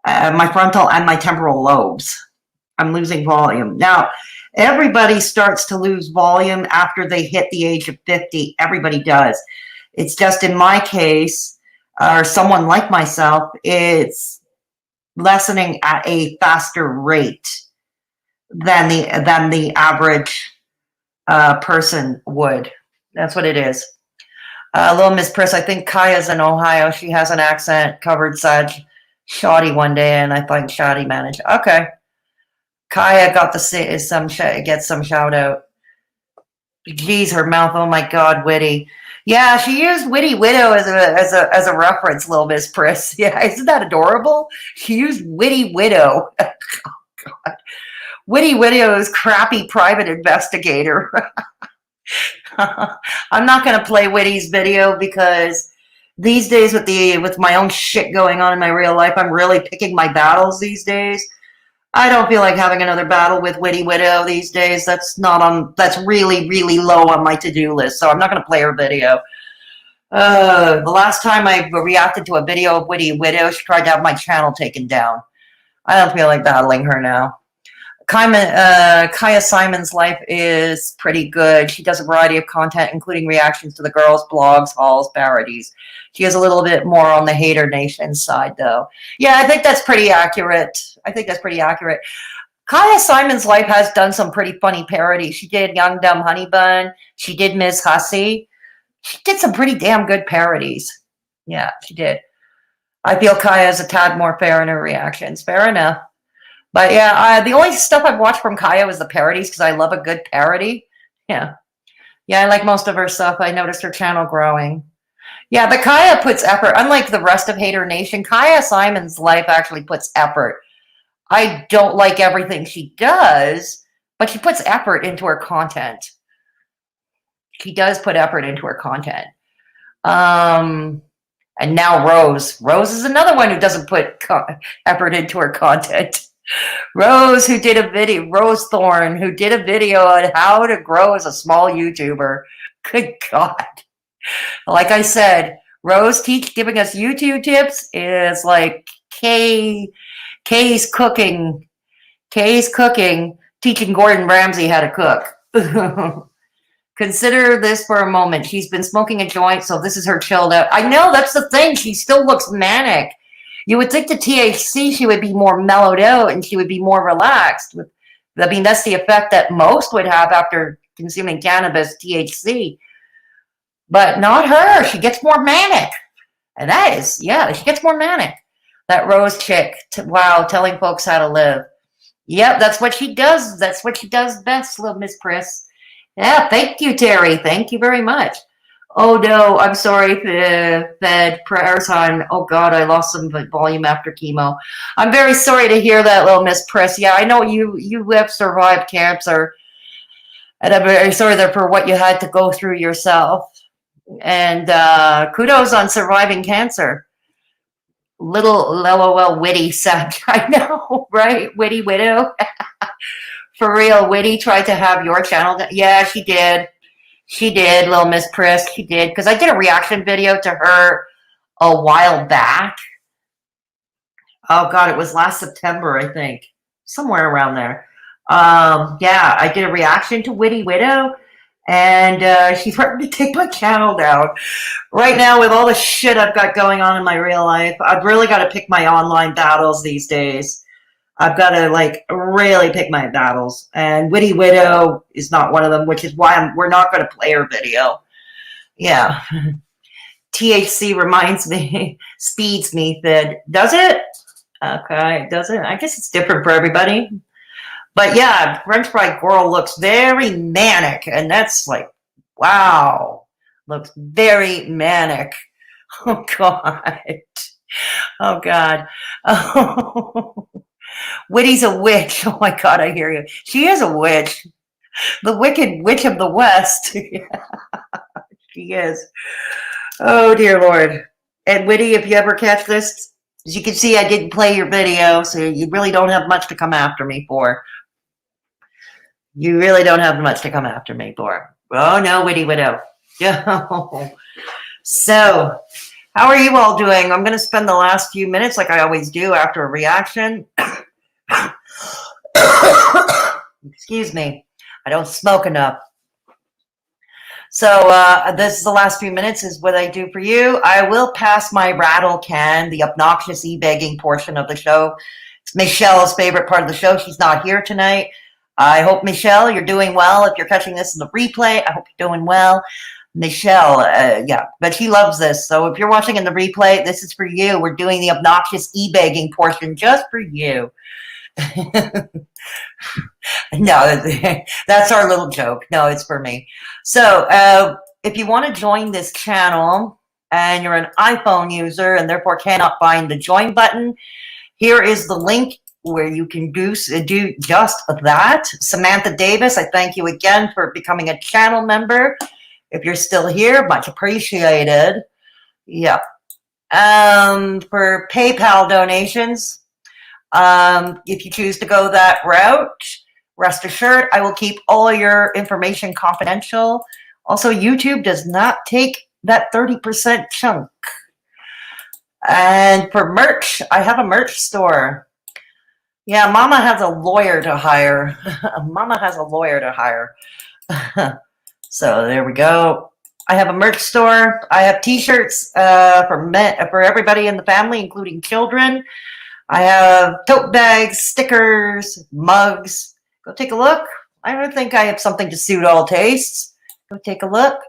and my temporal lobes. I'm losing volume. Now, everybody starts to lose volume after they hit the age of 50. Everybody does. It's just in my case, or someone like myself, it's lessening at a faster rate than the average person would. That's what it is. Little Miss Priss, I think Kaya's in Ohio. She has an accent, covered such shoddy one day, and I think shoddy managed. Okay. Kaya got some shout out. Geez, her mouth. Oh my God, Witty. Yeah, she used Witty Widow as a reference, Little Miss Priss. Yeah, isn't that adorable? She used Witty Widow. Oh God. Witty Widow's crappy private investigator. I'm not going to play Witty's video because these days with my own shit going on in my real life, I'm really picking my battles these days. I don't feel like having another battle with Witty Widow these days. That's really, really low on my to-do list. So I'm not going to play her video. The last time I reacted to a video of Witty Widow, she tried to have my channel taken down. I don't feel like battling her now. Kaya Simon's life is pretty good. She does a variety of content, including reactions to the girls, blogs, hauls, parodies. She is a little bit more on the haydurnation side, though. Yeah, I think that's pretty accurate. Kaya Simon's life has done some pretty funny parodies. She did Young Dumb Honey Bun. She did Miss Hussy. She did some pretty damn good parodies. Yeah, she did. I feel Kaya is a tad more fair in her reactions. Fair enough. But yeah, the only stuff I've watched from Kaya was the parodies because I love a good parody. Yeah. Yeah, I like most of her stuff. I noticed her channel growing. Yeah, but Kaya puts effort. Unlike the rest of Hater Nation, Kaya Simon's life actually puts effort. I don't like everything she does, but she puts effort into her content. She does put effort into her content. And now Rose. Rose is another one who doesn't put effort into her content. Rose Thorne, who did a video on how to grow as a small YouTuber. Good God. Like I said, Rose giving us YouTube tips is like Kay's cooking, teaching Gordon Ramsay how to cook. Consider this for a moment. She's been smoking a joint, so this is her chilled out. I know, that's the thing. She still looks manic. You would think the THC, she would be more mellowed out and she would be more relaxed. I mean, that's the effect that most would have after consuming cannabis, THC. But not her. She gets more manic. And that is, yeah, she gets more manic. That Rose chick, wow, telling folks how to live. Yep, that's what she does. That's what she does best, little Miss Priss. Yeah, thank you, Terry. Thank you very much. Oh, no, I'm sorry, Fed. Prayers on. Oh, God, I lost some volume after chemo. I'm very sorry to hear that, little Miss Priss. Yeah, I know you have survived cancer. And I'm very sorry for what you had to go through yourself. And kudos on surviving cancer. Little LOL Witty said, I know, right? Witty Widow. For real, Witty tried to have your channel. Yeah, she did. She did, little Miss Priss. She did. Because I did a reaction video to her a while back. Oh, God, it was last September, I think. Somewhere around there. Yeah, I did a reaction to Witty Widow. And she threatened to take my channel down. Right now, with all the shit I've got going on in my real life, I've really got to pick my online battles these days. I've got to, like, really pick my battles. And Witty Widow is not one of them, which is why we're not going to play her video. Yeah. THC reminds me, speeds me, Fed. Does it? Okay, does it? I guess it's different for everybody. But yeah, French Fried Gorl looks very manic. And that's like, wow. Looks very manic. Oh, God. Oh, God. Oh. Witty's a witch. Oh, my God, I hear you. She is a witch. The wicked witch of the West. She is. Oh, dear Lord. And Witty, if you ever catch this, as you can see, I didn't play your video, so you really don't have much to come after me for. You really don't have much to come after me for. Oh, no, Witty Widow. So, how are you all doing? I'm going to spend the last few minutes, like I always do, after a reaction. Excuse me. I don't smoke enough. So, this is the last few minutes is what I do for you. I will pass my rattle can, the obnoxious e-begging portion of the show. It's Michelle's favorite part of the show. She's not here tonight. I hope, Michelle, you're doing well. If you're catching this in the replay, I hope you're doing well. Michelle, yeah, but she loves this. So if you're watching in the replay, this is for you. We're doing the obnoxious e-begging portion just for you. No, that's our little joke. No, it's for me. So if you want to join this channel and you're an iPhone user and therefore cannot find the join button, here is the link where you can do just that. Samantha Davis, I thank you again for becoming a channel member. If you're still here, much appreciated. Yeah. For PayPal donations, If you choose to go that route, rest assured, I will keep all your information confidential. Also, YouTube does not take that 30% chunk. And for merch, I have a merch store. Yeah, Mama has a lawyer to hire. Mama has a lawyer to hire. So there we go. I have a merch store. I have t-shirts for everybody in the family, including children. I have tote bags, stickers, mugs. Go take a look. I don't think I have something to suit all tastes. Go take a look.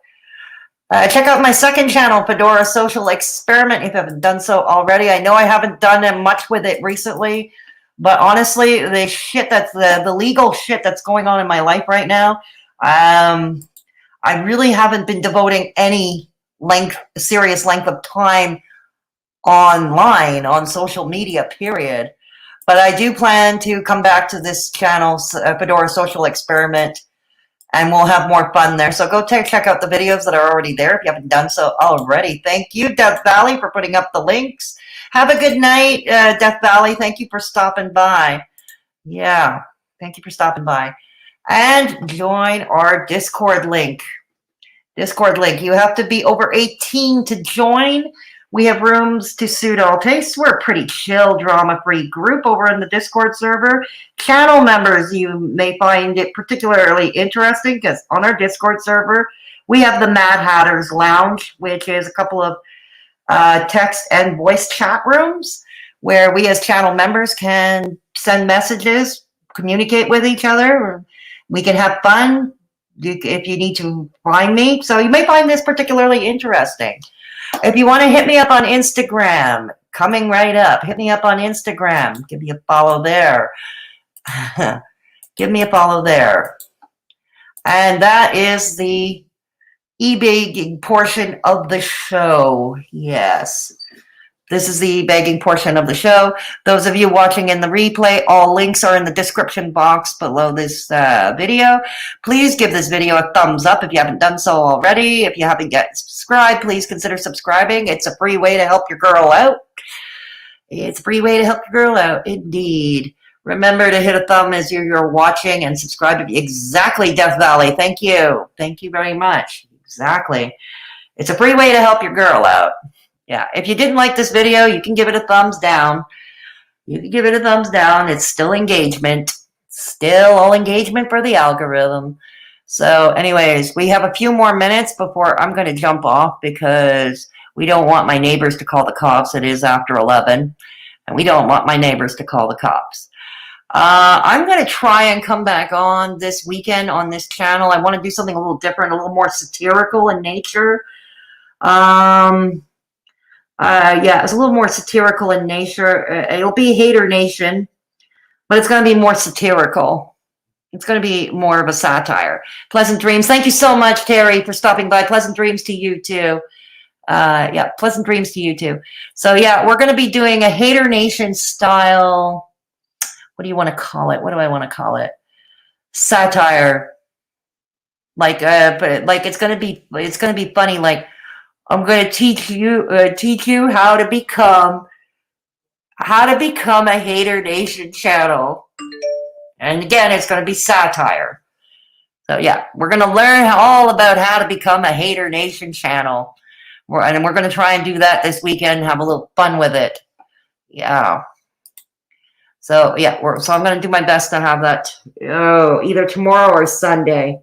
Check out my second channel, Fedora Social Experiment, if you haven't done so already. I know I haven't done much with it recently, but honestly, the shit that's the legal shit that's going on in my life right now, I really haven't been devoting any serious length of time online, on social media, period. But I do plan to come back to this channel, Fedora Social Experiment, and we'll have more fun there. So go check out the videos that are already there if you haven't done so already. Thank you, Death Valley, for putting up the links. Have a good night, Death Valley. Thank you for stopping by. Yeah, thank you for stopping by. And join our Discord link. Discord link. You have to be over 18 to join. We have rooms to suit all tastes. We're a pretty chill, drama-free group over in the Discord server. Channel members, you may find it particularly interesting because on our Discord server, we have the Mad Hatters Lounge, which is a couple of text and voice chat rooms where we as channel members can send messages, communicate with each other. We can have fun if you need to find me. So you may find this particularly interesting. If you want to hit me up on Instagram, coming right up, hit me up on Instagram. Give me a follow there. Give me a follow there. And that is the e-begging portion of the show. Yes. This is the e-begging portion of the show. Those of you watching in the replay, all links are in the description box below this video. Please give this video a thumbs up if you haven't done so already. If you haven't yet subscribed, please consider subscribing. It's a free way to help your girl out. It's a free way to help your girl out, indeed. Remember to hit a thumb as you're watching and subscribe. Exactly, Death Valley. Thank you. Thank you very much. Exactly. It's a free way to help your girl out. Yeah, if you didn't like this video, you can give it a thumbs down. You can give it a thumbs down. It's still engagement. Still all engagement for the algorithm. So anyways, we have a few more minutes before I'm going to jump off because we don't want my neighbors to call the cops. It is after 11, and we don't want my neighbors to call the cops. I'm going to try and come back on this weekend on this channel. I want to do something a little different, a little more satirical in nature. Yeah, it's a little more satirical in nature. It'll be haydurnation, but it's going to be more satirical. It's going to be more of a satire. Pleasant dreams. Thank you so much, Terry, for stopping by. Pleasant dreams to you, too. Yeah, pleasant dreams to you, too. So, yeah, we're going to be doing a haydurnation style. What do you want to call it? What do I want to call it? Satire. Like, but like it's going to be funny. Like, I'm going to teach you how to become a haydurnation channel. And again, it's going to be satire. So yeah, we're going to learn all about how to become a haydurnation channel. And we're going to try and do that this weekend, have a little fun with it. Yeah. So yeah, so I'm going to do my best to have that either tomorrow or Sunday.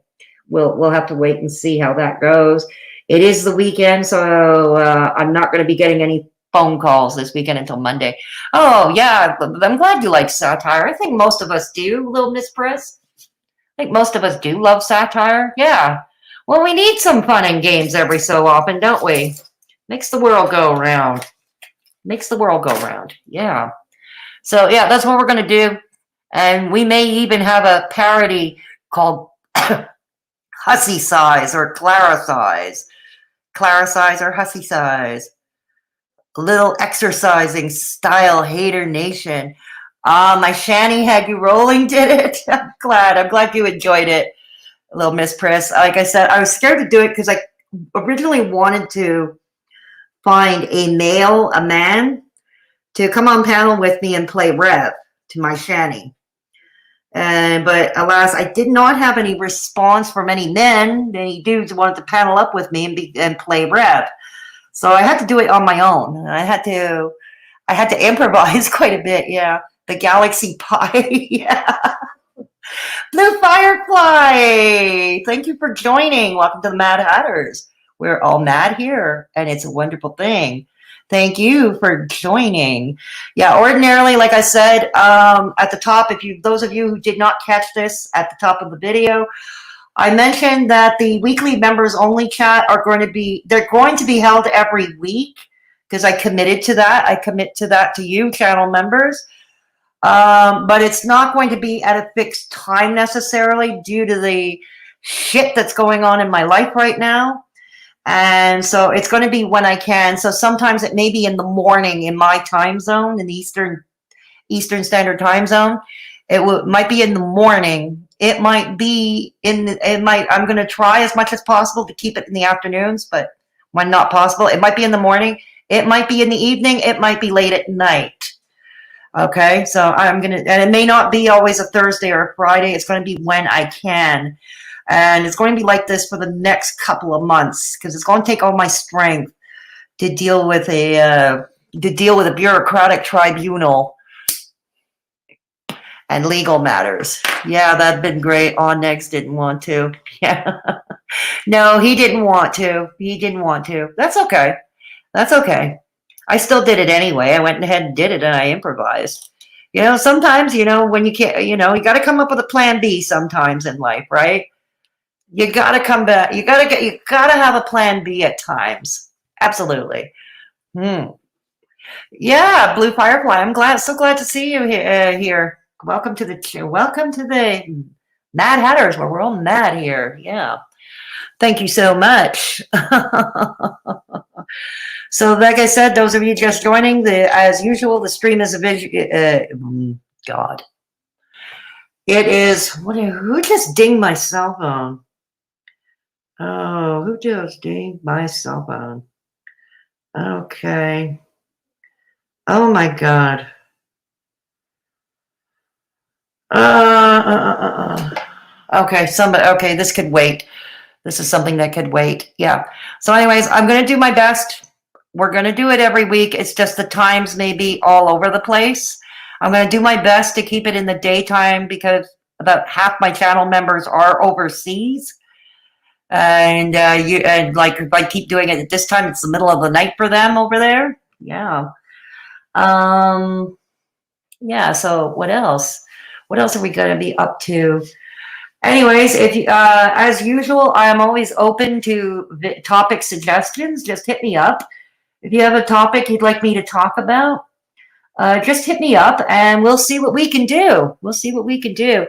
We'll have to wait and see how that goes. It is the weekend, so I'm not going to be getting any phone calls this weekend until Monday. Oh, yeah, I'm glad you like satire. I think most of us do, little Miss Press. I think most of us do love satire. Yeah. Well, we need some fun and games every so often, don't we? Makes the world go round. Makes the world go round. Yeah. So, yeah, that's what we're going to do. And we may even have a parody called Hussy Size or Clara Size. Clara Size or Hussy Size. A little exercising style haydurnation. My Shanny Had You Rolling did it. I'm glad you enjoyed it, little Miss Press. Like I said, I was scared to do it because I originally wanted to find a man, to come on panel with me and play Rev. to my shanty. But alas, I did not have any response from any men, any dudes who wanted to panel up with me and play Rev. So I had to do it on my own. I had to improvise quite a bit. Yeah, the Galaxy Pie. Yeah, Blue Firefly. Thank you for joining. Welcome to the Mad Hatters. We're all mad here, and it's a wonderful thing. Thank you for joining. Yeah, ordinarily, like I said, at the top, those of you who did not catch this at the top of the video, I mentioned that the weekly members only chat they're going to be held every week because I committed to that. I commit to that to you, channel members. But it's not going to be at a fixed time necessarily due to the shit that's going on in my life right now. And so it's going to be when I can. So sometimes it may be in the morning in my time zone, in the Eastern Standard Time Zone. Might be in the morning. It might be I'm going to try as much as possible to keep it in the afternoons, but when not possible, it might be in the morning. It might be in the evening. It might be late at night. Okay. So and it may not be always a Thursday or a Friday. It's going to be when I can. And it's going to be like this for the next couple of months because it's going to take all my strength to deal with a bureaucratic tribunal and legal matters. Yeah, that'd been great. Oh, Negz didn't want to. Yeah, no, he didn't want to. He didn't want to. That's okay. That's okay. I still did it anyway. I went ahead and did it, and I improvised. Sometimes when you can't, you got to come up with a plan B sometimes in life, right? You gotta come back. You gotta have a plan B at times. Absolutely. Yeah, Blue Firefly. So glad to see you here. Welcome to the Mad Hatters, where we're all mad here. Yeah. Thank you so much. So, like I said, those of you just joining, as usual, the stream is a visual. God. It is. Who just dinged my cell phone? Oh, who just dinged my cell phone? Okay. Oh my God. Okay, okay, this could wait. This is something that could wait. Yeah. So anyways, I'm going to do my best. We're going to do it every week. It's just the times may be all over the place. I'm going to do my best to keep it in the daytime because about half my channel members are overseas. And like if I keep doing it at this time, it's the middle of the night for them over there. Yeah. Yeah. So what else? What else are we going to be up to? Anyways, if you, as usual, I am always open to topic suggestions. Just hit me up. If you have a topic you'd like me to talk about, just hit me up and we'll see what we can do. We'll see what we can do.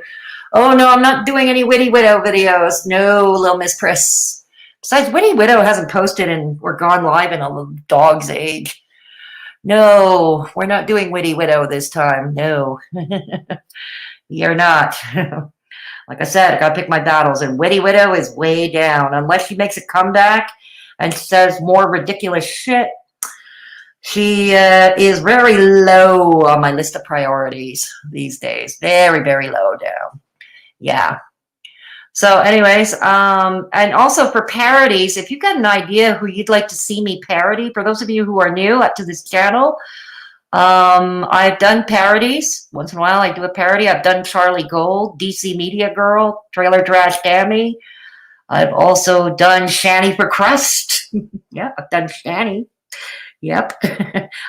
Oh, no, I'm not doing any Witty Widow videos. No, Little Miss Chris. Besides, Witty Widow hasn't posted and we're gone live in a dog's age. No, we're not doing Witty Widow this time. No, you're not. Like I said, I got to pick my battles, and Witty Widow is way down. Unless she makes a comeback and says more ridiculous shit, she is very low on my list of priorities these days. Very, very low down. Yeah. So anyways, and also for parodies, if you've got an idea who you'd like to see me parody, for those of you who are new up to this channel, I've done parodies. Once in a while I do a parody. I've done Charlie Gold, DC Media Girl, Trailer Trash Tammy. I've also done Shanny for Crust. Yep, I've done Shanny. Yep.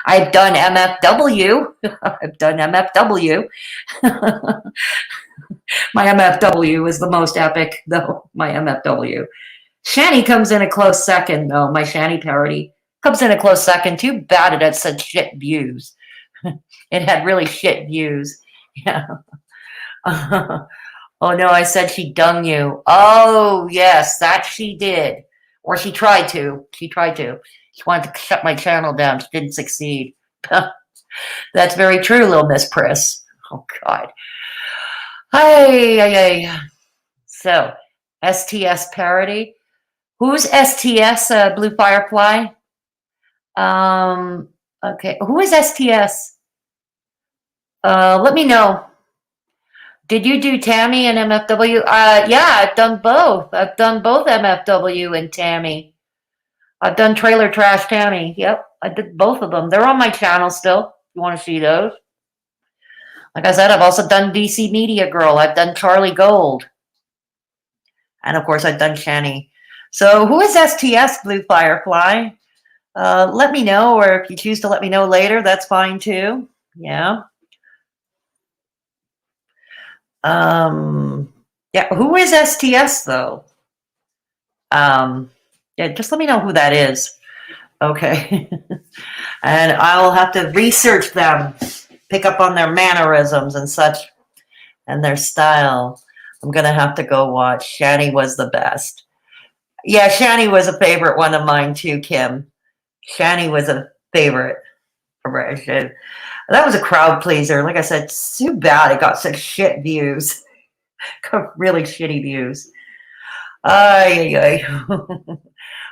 I've done MFW. I've done MFW. My MFW is the most epic, though. My MFW. Shanny comes in a close second, though. My Shanny parody comes in a close second. Too bad it had such shit views. It had really shit views. Yeah. Oh, no, I said she dung you. Oh, yes, that she did. Or she tried to. She tried to. She wanted to shut my channel down. She didn't succeed. That's very true, Little Miss Priss. Oh, God. Hey. So, STS parody. Who's STS, Blue Firefly? Okay. Who is STS? Let me know. Did you do Tammy and MFW? Yeah, I've done both. I've done both MFW and Tammy. I've done Trailer Trash Tammy. Yep, I did both of them. They're on my channel still. If you want to see those. Like I said, I've also done DC Media Girl. I've done Charlie Gold. And of course, I've done Shani. So who is STS Blue Firefly? Let me know, or if you choose to let me know later, that's fine too. Yeah. Yeah, who is STS though? Yeah, just let me know who that is. Okay. And I'll have to research them, pick up on their mannerisms and such, and their style. I'm gonna have to go watch. Shani was the best. Yeah, Shani was a favorite one of mine too, Kim. Shani was a favorite. That was a crowd pleaser. Like I said, it's too bad it got such shit views. Got really shitty views. But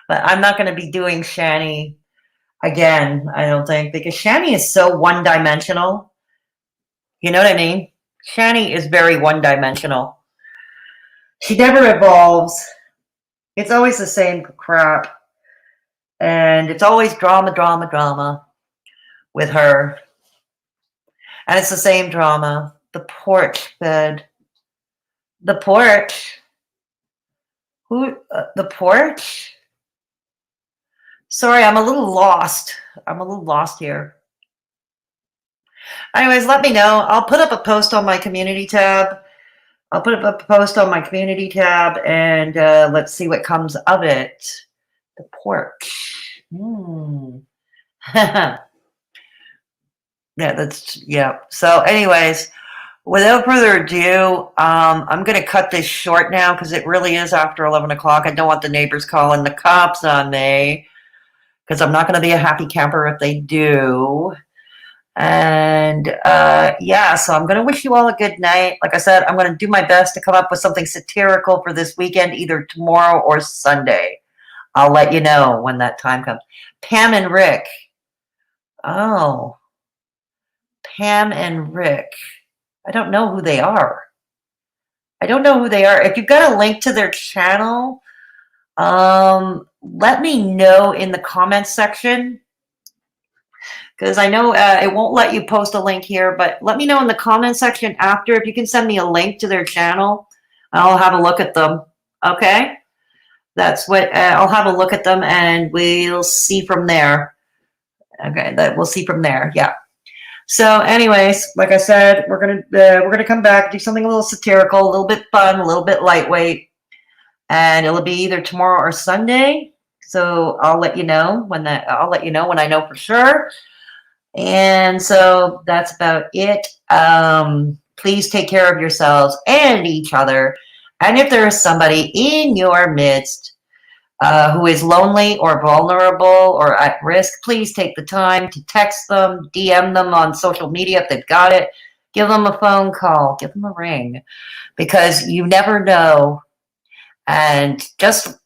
I'm not going to be doing Shani again, I don't think, because Shani is so one-dimensional. You know what I mean? Shani is very one-dimensional. She never evolves. It's always the same crap. And it's always drama, drama, drama with her. And it's the same drama. The porch bed. The porch. Who? The porch? Sorry, I'm a little lost. I'm a little lost here. Anyways, let me know. I'll put up a post on my community tab. I'll put up a post on my community tab, and let's see what comes of it. The porch. Yeah, that's, yeah. So anyways, without further ado, I'm going to cut this short now because it really is after 11 o'clock. I don't want the neighbors calling the cops on me because I'm not going to be a happy camper if they do. And yeah, so I'm going to wish you all a good night. Like I said, I'm going to do my best to come up with something satirical for this weekend, either tomorrow or Sunday. I'll let you know when that time comes. Pam and Rick. Oh. Pam and Rick. I don't know who they are. I don't know who they are. If you've got a link to their channel, let me know in the comments section. Because I know it won't let you post a link here, but let me know in the comment section after if you can send me a link to their channel. I'll have a look at them. Okay? That's what I'll have a look at them, and we'll see from there. Okay, we'll see from there. Yeah. So, anyways, like I said, we're gonna come back, do something a little satirical, a little bit fun, a little bit lightweight, and it'll be either tomorrow or Sunday. So I'll let you know when I'll let you know when I know for sure. And so that's about it. Please take care of yourselves and each other. And if there is somebody in your midst who is lonely or vulnerable or at risk, please take the time to text them, DM them on social media if they've got it. Give them a phone call. Give them a ring. Because you never know. And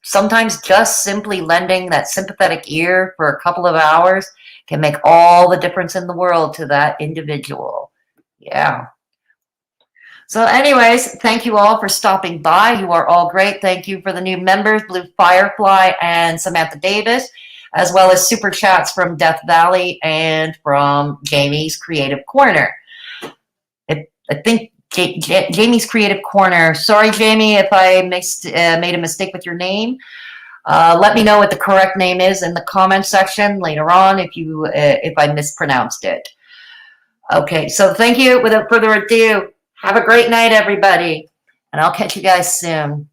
sometimes just simply lending that sympathetic ear for a couple of hours can make all the difference in the world to that individual. Yeah. So anyways, thank you all for stopping by. You are all great. Thank you for the new members, Blue Firefly and Samantha Davis, as well as super chats from Death Valley and from Jamie's Creative Corner. I think Jamie's Creative Corner. Sorry, Jamie, if I made a mistake with your name. Let me know what the correct name is in the comment section later on if I mispronounced it. Okay, so thank you. Without further ado, have a great night, everybody, and I'll catch you guys soon.